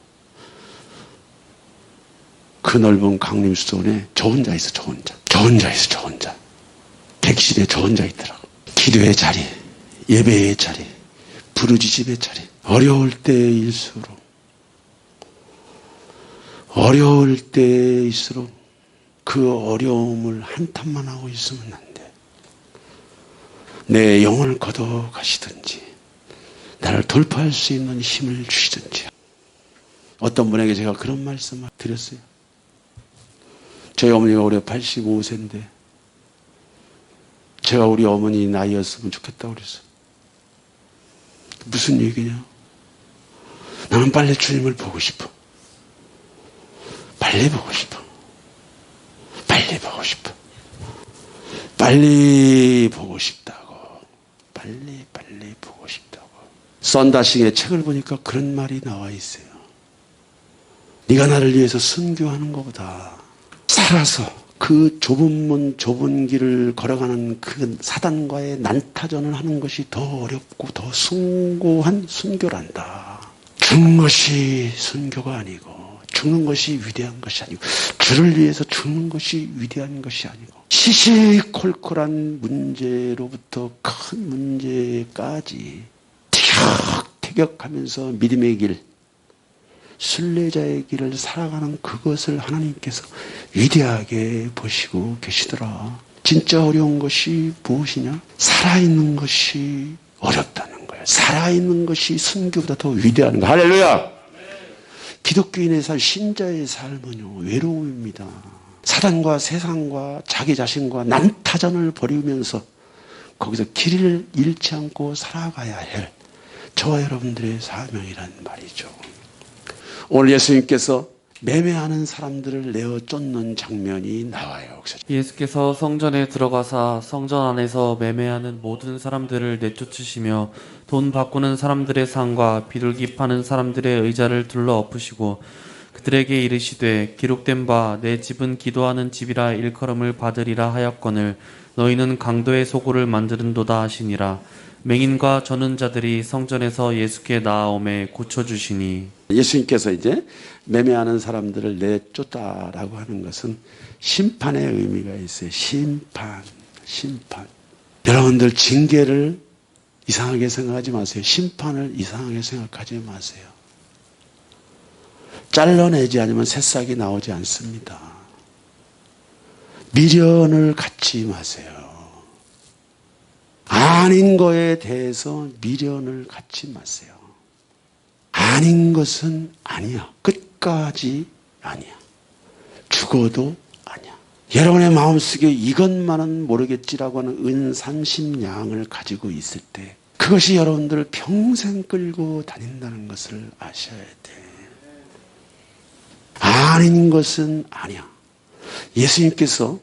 그 넓은 강림수도원에 저 혼자 있어, 저 혼자. 저 혼자 있어, 저 혼자. 객실에 저 혼자 있더라고. 기도의 자리, 예배의 자리, 부르짖음의 자리. 어려울 때일수록 그 어려움을 한탄만 하고 있으면 안 돼. 내 영혼을 걷어 가시든지 나를 돌파할 수 있는 힘을 주시든지. 어떤 분에게 제가 그런 말씀을 드렸어요. 저희 어머니가 올해 85세인데 제가 우리 어머니 나이였으면 좋겠다고 그랬어요. 무슨 얘기냐? 나는 빨리 주님을 보고 싶어. 빨리 보고 싶어. 빨리 보고 싶어. 빨리 보고 싶다고. 빨리 보고 싶다고. 썬다싱의 책을 보니까 그런 말이 나와 있어요. 네가 나를 위해서 순교하는 것보다 살아서 그 좁은 문 좁은 길을 걸어가는 그 사단과의 난타전을 하는 것이 더 어렵고 더 숭고한 순교란다. 죽는 것이 순교가 아니고 죽는 것이 위대한 것이 아니고 주를 위해서 죽는 것이 위대한 것이 아니고 시시콜콜한 문제로부터 큰 문제까지 티격태격하면서 믿음의 길, 순례자의 길을 살아가는 그것을 하나님께서 위대하게 보시고 계시더라. 진짜 어려운 것이 무엇이냐? 살아있는 것이 어렵다는 거예요. 살아있는 것이 순교보다 더 위대한 거. 할렐루야! 기독교인의 삶, 신자의 삶은요, 외로움입니다. 사단과 세상과 자기 자신과 난타전을 벌이면서 거기서 길을 잃지 않고 살아가야 할 저와 여러분들의 사명이란 말이죠. 오늘 예수님께서 매매하는 사람들을 내어 쫓는 장면이 나와요. 예수께서 성전에 들어가사 성전 안에서 매매하는 모든 사람들을 내쫓으시며 돈 바꾸는 사람들의 상과 비둘기 파는 사람들의 의자를 둘러 엎으시고 그들에게 이르시되 기록된 바 내 집은 기도하는 집이라 일컬음을 받으리라 하였거늘 너희는 강도의 소굴을 만드는도다 하시니라. 맹인과 저는 자들이 성전에서 예수께 나아오매 고쳐주시니. 예수님께서 이제 매매하는 사람들을 내쫓다라고 하는 것은 심판의 의미가 있어요. 심판. 여러분들 징계를 이상하게 생각하지 마세요. 심판을 이상하게 생각하지 마세요. 잘라내지 않으면 새싹이 나오지 않습니다. 미련을 갖지 마세요. 아닌 거에 대해서 미련을 갖지 마세요. 아닌 것은 아니야. 끝까지 아니야. 죽어도 아니야. 여러분의 마음속에 이것만은 모르겠지라고 하는 은산심양을 가지고 있을 때 그것이 여러분들을 평생 끌고 다닌다는 것을 아셔야 돼. 아닌 것은 아니야. 예수님께서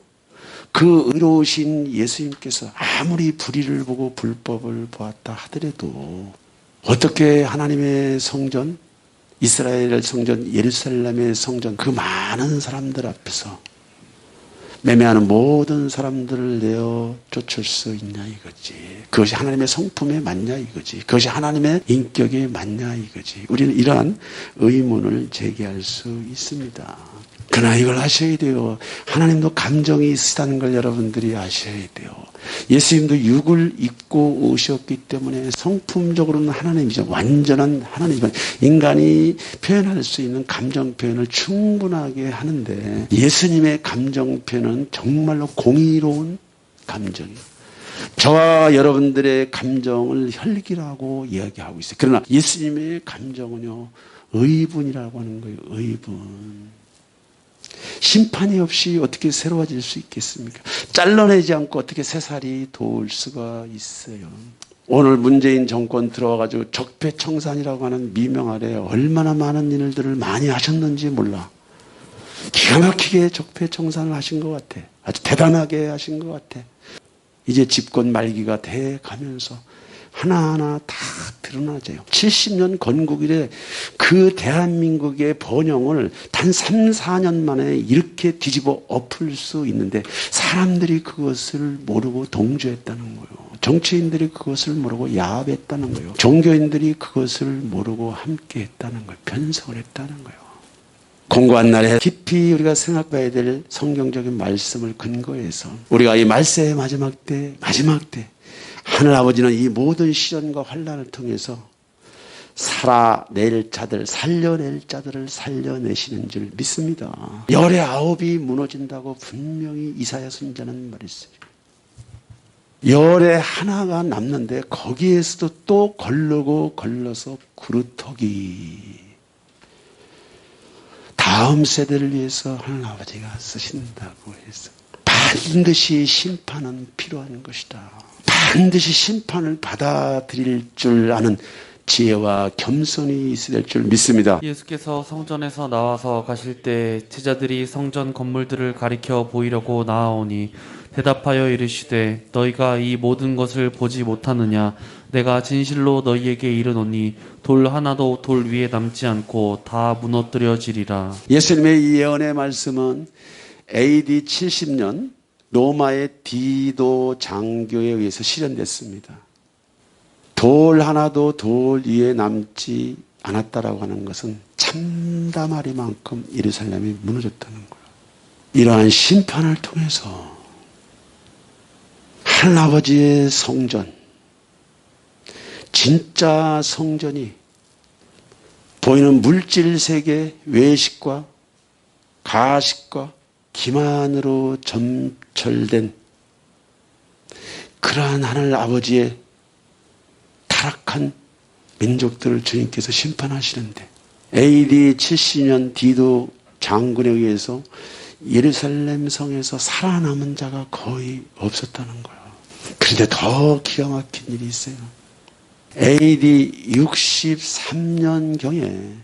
그 의로우신 예수님께서 아무리 불의를 보고 불법을 보았다 하더라도 어떻게 하나님의 성전, 이스라엘 성전, 예루살렘의 성전 그 많은 사람들 앞에서 매매하는 모든 사람들을 내어 쫓을 수 있냐 이거지. 그것이 하나님의 성품에 맞냐 이거지. 그것이 하나님의 인격에 맞냐 이거지. 우리는 이러한 의문을 제기할 수 있습니다. 그러나 이걸 아셔야 돼요. 하나님도 감정이 있으다는 걸 여러분들이 아셔야 돼요. 예수님도 육을 입고 오셨기 때문에 성품적으로는 하나님이죠. 완전한 하나님이지만 인간이 표현할 수 있는 감정 표현을 충분하게 하는데 예수님의 감정 표현은 정말로 공의로운 감정이에요. 저와 여러분들의 감정을 혈기라고 이야기하고 있어요. 그러나 예수님의 감정은요, 의분이라고 하는 거예요. 의분. 심판이 없이 어떻게 새로워질 수 있겠습니까? 잘라내지 않고 어떻게 새살이 돋을 수가 있어요. 오늘 문재인 정권 들어와가지고 적폐청산이라고 하는 미명 아래 얼마나 많은 일들을 많이 하셨는지 몰라. 기가 막히게 적폐청산을 하신 것 같아. 아주 대단하게 하신 것 같아. 이제 집권 말기가 돼 가면서 하나하나 다 드러나져요. 70년 건국 이래 그 대한민국의 번영을 단 3, 4년 만에 이렇게 뒤집어 엎을 수 있는데 사람들이 그것을 모르고 동조했다는 거예요. 정치인들이 그것을 모르고 야합했다는 거예요. 종교인들이 그것을 모르고 함께했다는 거예요. 변성을 했다는 거예요. 공고한 날에 깊이 우리가 생각해야 될 성경적인 말씀을 근거해서 우리가 이 말세의 마지막 때 하늘아버지는 이 모든 시련과 환난을 통해서 살아낼 자들, 살려낼 자들을 살려내시는 줄 믿습니다. 열의 아홉이 무너진다고 분명히 이사야 선지자는 말했어요. 열의 하나가 남는데 거기에서도 또 걸러서 구루터기. 다음 세대를 위해서 하나님 아버지가 쓰신다고 해서 반드시 심판은 필요한 것이다. 반드시 심판을 받아들일 줄 아는 지혜와 겸손이 있어야 될 줄 믿습니다. 예수께서 성전에서 나와서 가실 때 제자들이 성전 건물들을 가리켜 보이려고 나아오니 대답하여 이르시되 너희가 이 모든 것을 보지 못하느냐 내가 진실로 너희에게 이르노니 돌 하나도 돌 위에 남지 않고 다 무너뜨려지리라. 예수님의 이 예언의 말씀은 AD 70년 로마의 디도 장교에 의해서 실현됐습니다. 돌 하나도 돌 위에 남지 않았다라고 하는 것은 참담하리만큼 예루살렘이 무너졌다는 거예요. 이러한 심판을 통해서 하나님아버지의 성전, 진짜 성전이 보이는 물질 세계 외식과 가식과 기만으로 점철된 그러한 하늘 아버지의 타락한 민족들을 주님께서 심판하시는데 AD 70년 디도 장군에 의해서 예루살렘 성에서 살아남은 자가 거의 없었다는 거예요. 그런데 더 기가 막힌 일이 있어요. AD 63년경에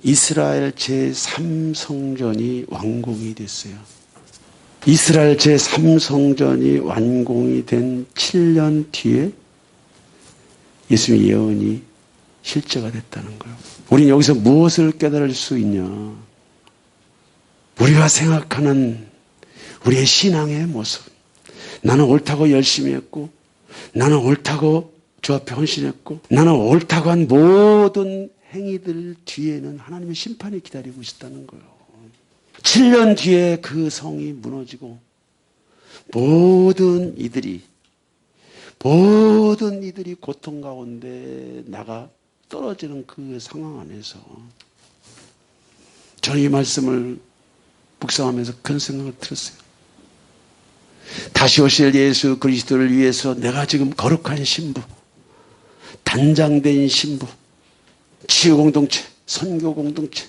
이스라엘 제3성전이 완공이 됐어요. 이스라엘 제3성전이 완공이 된 7년 뒤에 예수님의 예언이 실제가 됐다는 거예요. 우리는 여기서 무엇을 깨달을 수 있냐? 우리가 생각하는 우리의 신앙의 모습. 나는 옳다고 열심히 했고, 나는 옳다고 주 앞에 헌신했고, 나는 옳다고 한 모든 행위들 뒤에는 하나님의 심판이 기다리고 있었다는 거예요. 7년 뒤에 그 성이 무너지고 모든 이들이 고통 가운데 나가 떨어지는 그 상황 안에서 저는 이 말씀을 묵상하면서 그런 생각을 들었어요. 다시 오실 예수 그리스도를 위해서 내가 지금 거룩한 신부, 단장된 신부, 치유 공동체, 선교 공동체,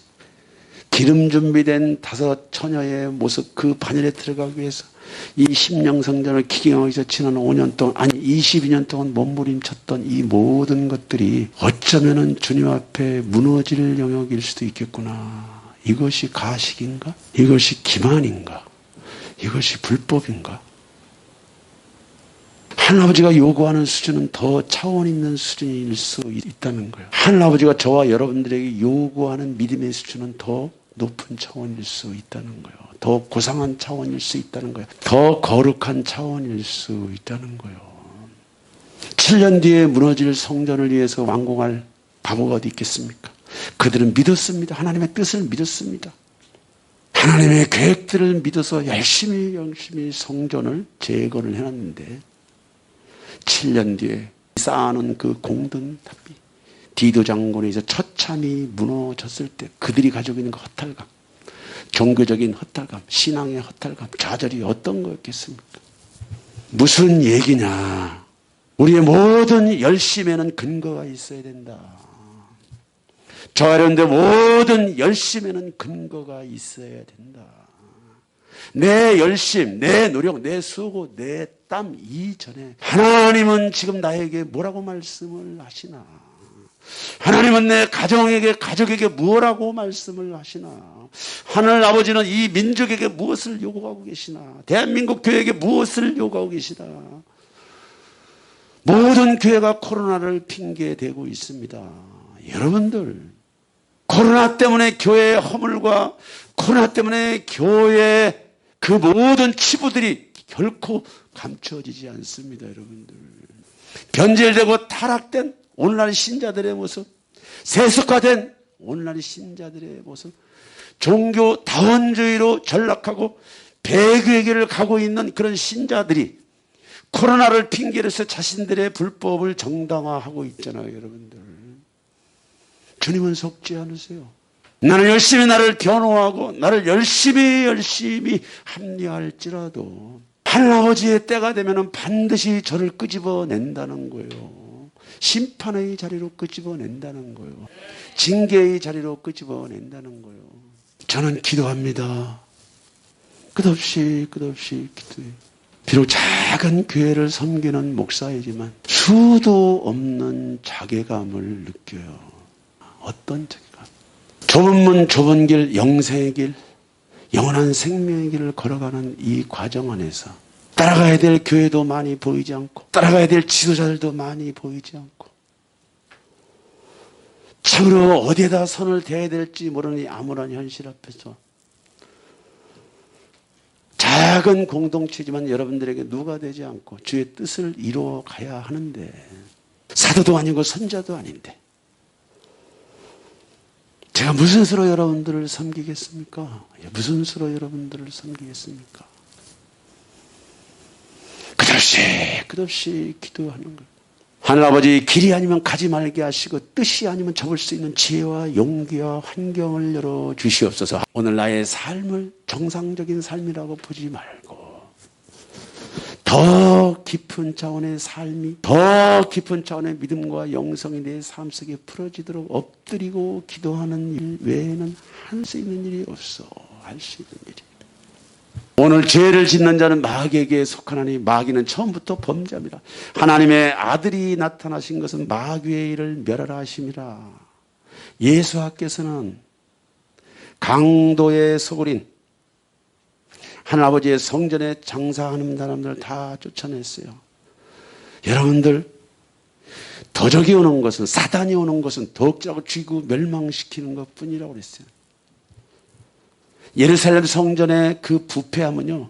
기름 준비된 5 처녀의 모습 그 반열에 들어가기 위해서 이 심령성전을 기경하기 위해서 지난 5년 동안 아니 22년 동안 몸부림쳤던 이 모든 것들이 어쩌면은 주님 앞에 무너질 영역일 수도 있겠구나. 이것이 가식인가? 이것이 기만인가? 이것이 불법인가? 하나님아버지가 요구하는 수준은 더 차원 있는 수준일 수 있다는 거예요. 하나님아버지가 저와 여러분들에게 요구하는 믿음의 수준은 더 높은 차원일 수 있다는 거예요. 더 고상한 차원일 수 있다는 거예요. 더 거룩한 차원일 수 있다는 거예요. 7년 뒤에 무너질 성전을 위해서 완공할 바보가 어디 있겠습니까? 그들은 믿었습니다. 하나님의 뜻을 믿었습니다. 하나님의 계획들을 믿어서 열심히 성전을 재건을 해놨는데 7년 뒤에 쌓아놓은 그 공든 탑이 디도 장군에서 처참히 무너졌을 때 그들이 가지고 있는 그 허탈감, 종교적인 허탈감, 신앙의 허탈감, 좌절이 어떤 거였겠습니까? 무슨 얘기냐? 우리의 모든 열심에는 근거가 있어야 된다. 저와 여러분들 모든 열심에는 근거가 있어야 된다. 내 열심, 내 노력, 내 수고, 내 땀 이전에 하나님은 지금 나에게 뭐라고 말씀을 하시나? 하나님은 내 가족에게 무엇라고 말씀을 하시나? 하늘 아버지는 이 민족에게 무엇을 요구하고 계시나? 대한민국 교회에게 무엇을 요구하고 계시나? 모든 교회가 코로나를 핑계대고 있습니다. 여러분들, 코로나 때문에 교회의 허물과 코로나 때문에 교회의 그 모든 치부들이 결코 감춰지지 않습니다. 여러분들, 변질되고 타락된 오늘날 신자들의 모습, 세속화된 오늘날 신자들의 모습, 종교 다원주의로 전락하고 배교의 길을 가고 있는 그런 신자들이 코로나를 핑계로 해서 자신들의 불법을 정당화하고 있잖아요. 여러분들, 주님은 속지 않으세요. 나는 열심히 나를 변호하고 나를 열심히 합리화할지라도 하나님아버지의 때가 되면 반드시 저를 끄집어낸다는 거예요. 심판의 자리로 끄집어낸다는 거예요. 징계의 자리로 끄집어낸다는 거예요. 저는 기도합니다. 끝없이 기도해요. 비록 작은 교회를 섬기는 목사이지만 수도 없는 자괴감을 느껴요. 어떤 자괴감? 좁은 문 좁은 길, 영생의 길, 영원한 생명의 길을 걸어가는 이 과정 안에서 따라가야 될 교회도 많이 보이지 않고 따라가야 될 지도자들도 많이 보이지 않고 참으로 어디에다 선을 대야 될지 모르는 이 암울한 현실 앞에서 작은 공동체지만 여러분들에게 누가 되지 않고 주의 뜻을 이루어 가야 하는데, 사도도 아니고 선자도 아닌데 제가 무슨 수로 여러분들을 섬기겠습니까? 무슨 수로 여러분들을 섬기겠습니까? 끝없이 기도하는 거예요. 하늘아버지, 길이 아니면 가지 말게 하시고 뜻이 아니면 접을 수 있는 지혜와 용기와 환경을 열어주시옵소서. 오늘 나의 삶을 정상적인 삶이라고 보지 말고 더 깊은 차원의 삶이, 더 깊은 차원의 믿음과 영성이 내 삶 속에 풀어지도록 엎드리고 기도하는 일 외에는 할 수 있는 일이 없어. 할 수 있는 일이. 오늘 죄를 짓는 자는 마귀에게 속하나니 마귀는 처음부터 범죄합니다. 하나님의 아들이 나타나신 것은 마귀의 일을 멸하라 하심이라. 예수께서는 강도의 소굴인 하나님아버지의 성전에 장사하는 사람들을 다 쫓아냈어요. 여러분들, 도적이 오는 것은, 사단이 오는 것은 덕지라고 죽이고 멸망시키는 것뿐이라고 그랬어요. 예루살렘 성전의 그 부패함은요,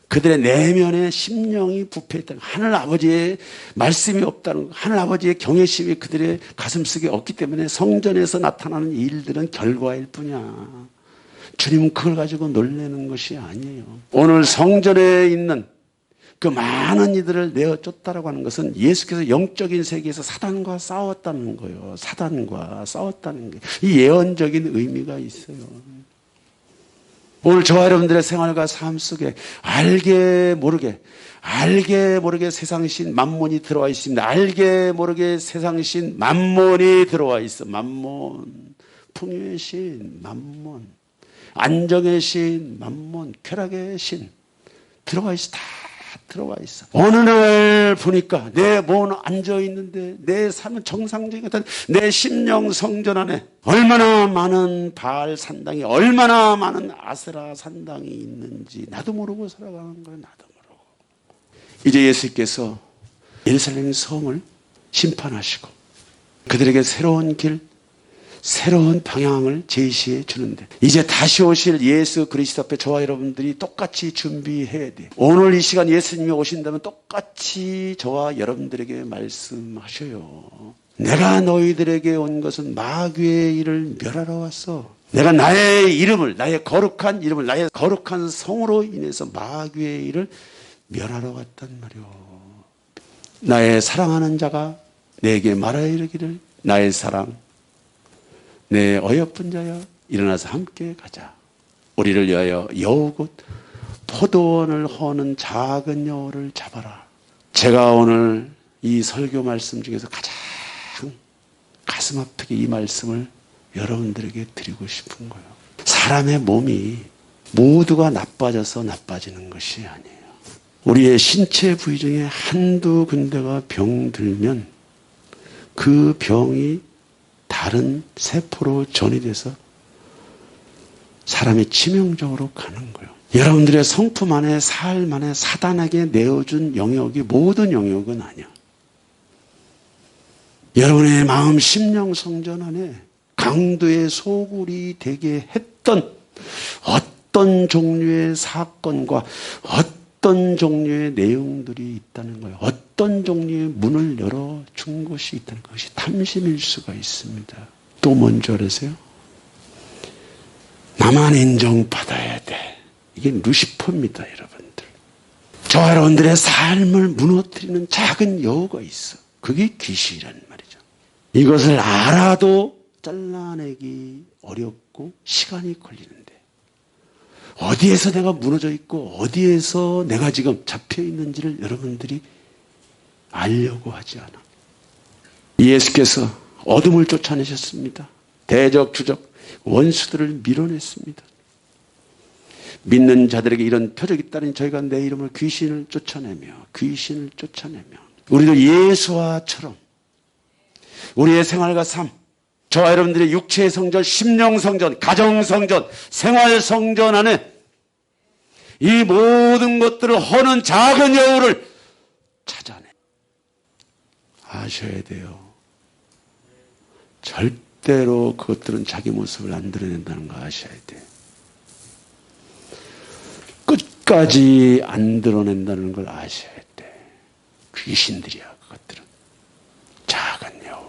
그들의 내면의 심령이 부패했다는, 하늘 아버지의 말씀이 없다는, 하늘 아버지의 경외심이 그들의 가슴속에 없기 때문에 성전에서 나타나는 일들은 결과일 뿐이야. 주님은 그걸 가지고 놀라는 것이 아니에요. 오늘 성전에 있는 그 많은 이들을 내어 쫓다라고 하는 것은 예수께서 영적인 세계에서 사단과 싸웠다는 거예요. 사단과 싸웠다는 게 이 예언적인 의미가 있어요. 오늘 저와 여러분들의 생활과 삶 속에 알게 모르게 세상신 만몬이 들어와 있습니다. 알게 모르게 세상신 만몬이 들어와 있어. 만몬, 풍요의 신, 만몬, 안정의 신, 만몬, 쾌락의 신 들어와 있어. 다 들어와 있어. 어느 날 보니까 내 몸은 앉아있는데 내 삶은 정상적인 것 같은 내 심령 성전 안에 얼마나 많은 바알 산당이, 얼마나 많은 아세라 산당이 있는지 나도 모르고 살아가는 거예요. 나도 모르고. 이제 예수께서 예루살렘 성을 심판하시고 그들에게 새로운 길, 새로운 방향을 제시해 주는데, 이제 다시 오실 예수 그리스도 앞에 저와 여러분들이 똑같이 준비해야 돼. 오늘 이 시간 예수님이 오신다면 똑같이 저와 여러분들에게 말씀하셔요. 내가 너희들에게 온 것은 마귀의 일을 멸하러 왔어. 내가 나의 이름을, 나의 거룩한 이름을, 나의 거룩한 성으로 인해서 마귀의 일을 멸하러 왔단 말이오. 나의 사랑하는 자가 내게 말하여 이르기를, 나의 사랑, 내 어여쁜 자여, 일어나서 함께 가자. 우리를 위하여 여우 곧 포도원을 허는 작은 여우를 잡아라. 제가 오늘 이 설교 말씀 중에서 가장 가슴 아프게 이 말씀을 여러분들에게 드리고 싶은 거예요. 사람의 몸이 모두가 나빠져서 나빠지는 것이 아니에요. 우리의 신체 부위 중에 한두 군데가 병들면 그 병이 다른 세포로 전이돼서 사람이 치명적으로 가는 거예요. 여러분들의 성품 안에, 삶 안에 사단에게 내어준 영역이 모든 영역은 아니야. 여러분의 마음 심령 성전 안에 강도의 소굴이 되게 했던 어떤 종류의 사건과 어떤 종류의 내용들이 있다는 거예요. 어떤 종류의 문을 열어준 것이 있다는 것이 탐심일 수가 있습니다. 또 뭔지 아세요? 나만 인정받아야 돼. 이게 루시퍼입니다, 여러분들. 저와 여러분들의 삶을 무너뜨리는 작은 여우가 있어. 그게 귀신이란 말이죠. 이것을 알아도 잘라내기 어렵고 시간이 걸리는데 어디에서 내가 무너져 있고 어디에서 내가 지금 잡혀 있는지를 여러분들이 알려고 하지 않아. 예수께서 어둠을 쫓아내셨습니다. 대적, 주적, 원수들을 밀어냈습니다. 믿는 자들에게 이런 표적이 있다니 저희가 내 이름을 귀신을 쫓아내며 우리도 예수와처럼 우리의 생활과 삶, 저와 여러분들의 육체의 성전, 심령 성전, 가정 성전, 생활 성전 안에 이 모든 것들을 허는 작은 여우를 찾아내. 아셔야 돼요. 절대로 그것들은 자기 모습을 안 드러낸다는 거 아셔야 돼요. 끝까지 안 드러낸다는 걸 아셔야 돼. 귀신들이야, 그것들은. 작은 여우.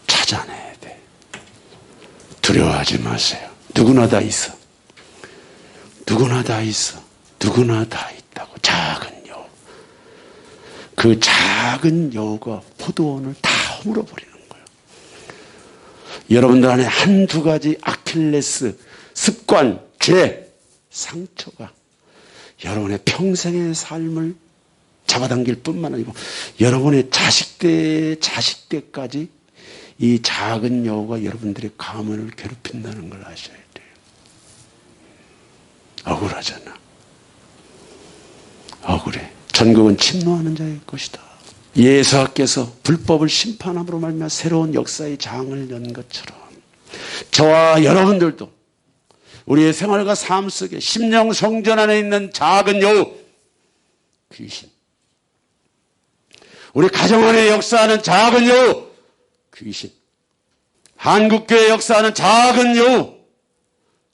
찾아내야 돼. 두려워하지 마세요. 누구나 다 있어. 누구나 다 있어. 누구나 다 있다고. 작은 여우. 그 작은 여우가 포도원을 다 허물어버리는 거예요. 여러분들 안에 한두 가지 아킬레스, 습관, 죄, 상처가 여러분의 평생의 삶을 잡아당길 뿐만 아니고 여러분의 자식대까지 이 작은 여우가 여러분들의 가문을 괴롭힌다는 걸 아셔야 돼요. 억울하잖아. 억울해. 전국은 침노하는 자의 것이다. 예수께서 불법을 심판함으로 말미암아 새로운 역사의 장을 연 것처럼 저와 여러분들도 우리의 생활과 삶 속에 심령 성전 안에 있는 작은 여우, 귀신, 우리 가정 안에 역사하는 작은 여우, 귀신, 한국교회 역사하는 작은 여우,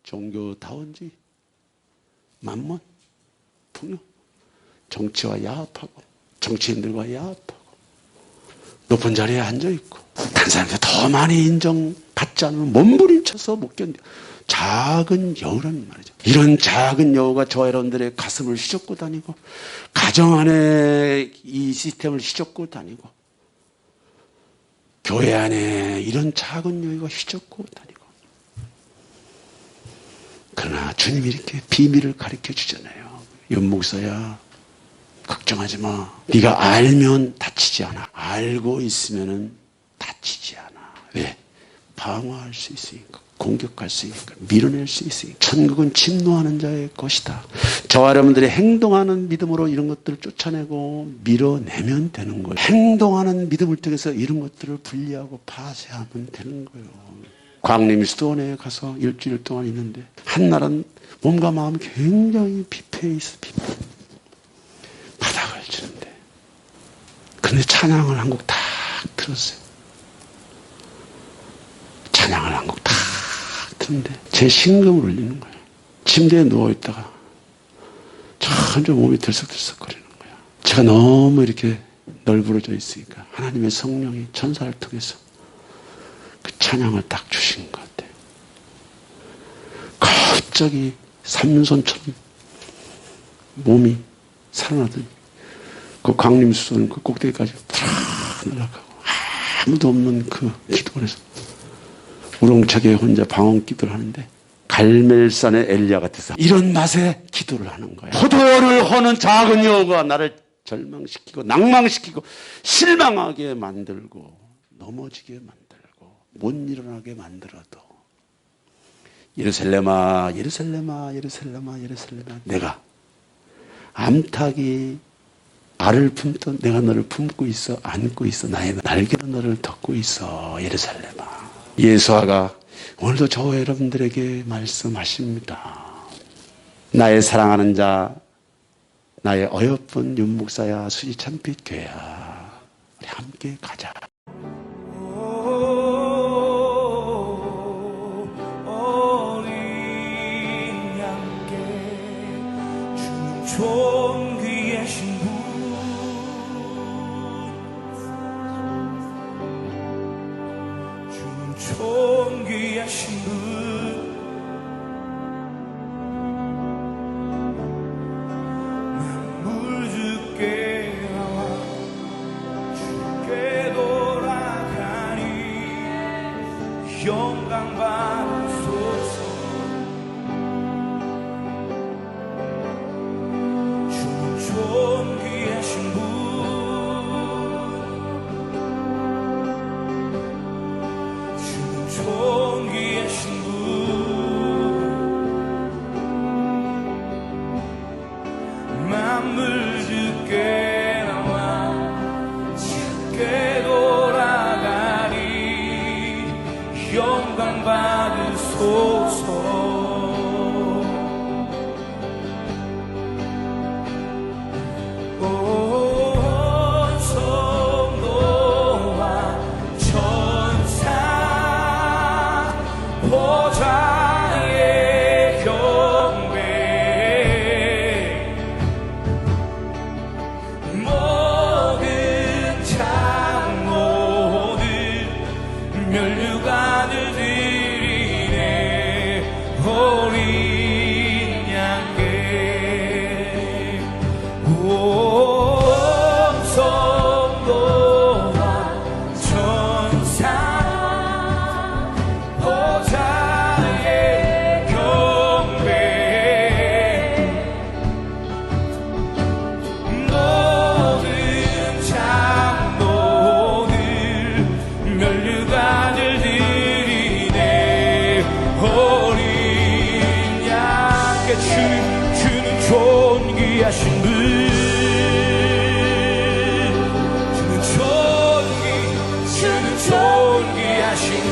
종교다운지, 만몬, 풍요, 정치와 야합하고 정치인들과 야합하고 높은 자리에 앉아있고 다른 사람들 더 많이 인정받지 않으면 몸부림쳐서 못 견뎌. 작은 여우란 말이죠. 이런 작은 여우가 저와 여러분들의 가슴을 휘젓고 다니고 가정 안에 이 시스템을 휘젓고 다니고 교회 안에 이런 작은 여우가 휘젓고 다니고 그러나 주님이 이렇게 비밀을 가르쳐 주잖아요. 연목사야 걱정하지 마. 네가 알면 다치지 않아. 알고 있으면 다치지 않아. 왜? 방어할 수 있으니까. 공격할 수 있으니까. 밀어낼 수 있으니까. 천국은 침노하는 자의 것이다. 저와 여러분들이 행동하는 믿음으로 이런 것들을 쫓아내고 밀어내면 되는 거예요. 행동하는 믿음을 통해서 이런 것들을 분리하고 파쇄하면 되는 거예요. 광림수도원에 가서 일주일 동안 있는데 한날은 몸과 마음이 굉장히 피폐해 있어. 바닥을 치는데 그런데 찬양을 한 곡 딱 들었어요. 찬양을 한 곡 딱 듣는데 제 심금을 울리는 거예요. 침대에 누워있다가 점점 몸이 들썩들썩거리는 거예요. 제가 너무 이렇게 널브러져 있으니까 하나님의 성령이 천사를 통해서 그 찬양을 딱 주신 것 같아요. 갑자기 삼손처럼 몸이 살아나더니 그 강림수선 그 꼭대기까지 탁 날아가고 아무도 없는 그 기도원에서 우렁차게 혼자 방언 기도를 하는데 갈멜산의 엘리야 같아서 이런 맛에 기도를 하는 거야. 포도를 허는 작은 여우가 나를 절망시키고 낭망시키고 실망하게 만들고 넘어지게 만들고 못 일어나게 만들어도 예루살렘아 예루살렘아 예루살렘아 예루살렘아 내가 암탉이 알을 품듯 내가 너를 품고 있어, 안고 있어, 나의 날개로 너를 덮고 있어, 예루살렘아. 예수아가 오늘도 저와 여러분들에게 말씀하십니다. 나의 사랑하는 자, 나의 어여쁜 윤목사야, 수지참빛 교회야, 우리 함께 가자. 어린 양께 주는 존귀하신 분, 주는 존귀하신 분, 만물 주께 나와 주께 돌아가니 영광 받으소서. 주는 존귀하신 분, 주는 존귀하신 분, 만물 주께 나와 주께 돌아가니 영광 받으소서. 온 성도와 천사 보좌의 경배, 모든 장로들 멸류관을 드리네. 어린 양께 온 성도와 천사 보좌의 경배, 모든 장로들 멸류관을 드리네. 어린 양께 주는 존귀하신 분, 주는 존귀하신 분,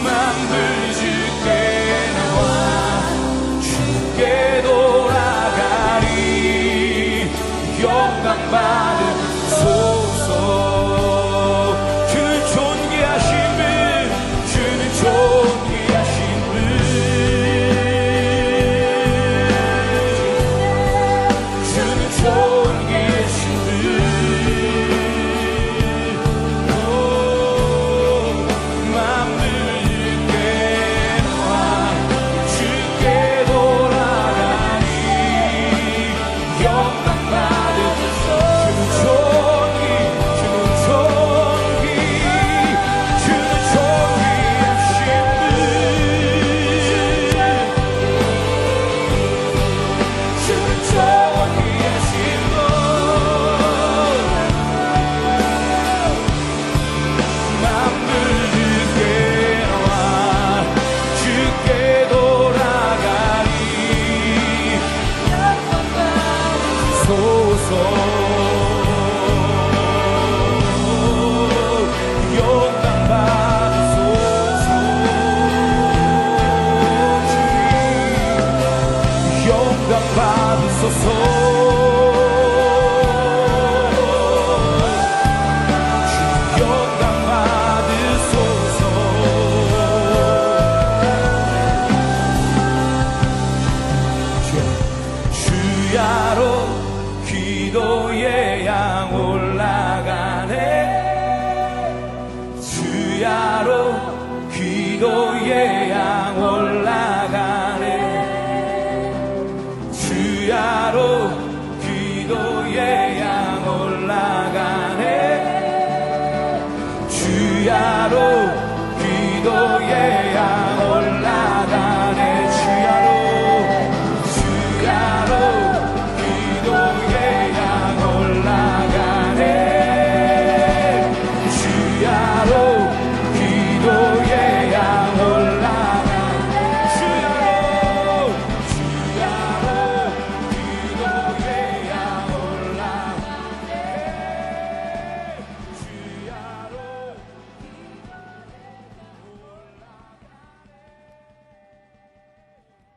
만물 주께 나와 주께 돌아가니 영광 받으소서. 주는 존귀하신 분, 주는 존귀하신 분, 주는 존귀하신 분, 만물 주께 나와 주께 돌아가니 영광 받으소서. 주는 존귀, 주는 존귀하신 분, 주는 존귀하신 분, 만물 주께 나와 주께 돌아가니 소서. 영광 받으소서. 주님 영광 받으소서.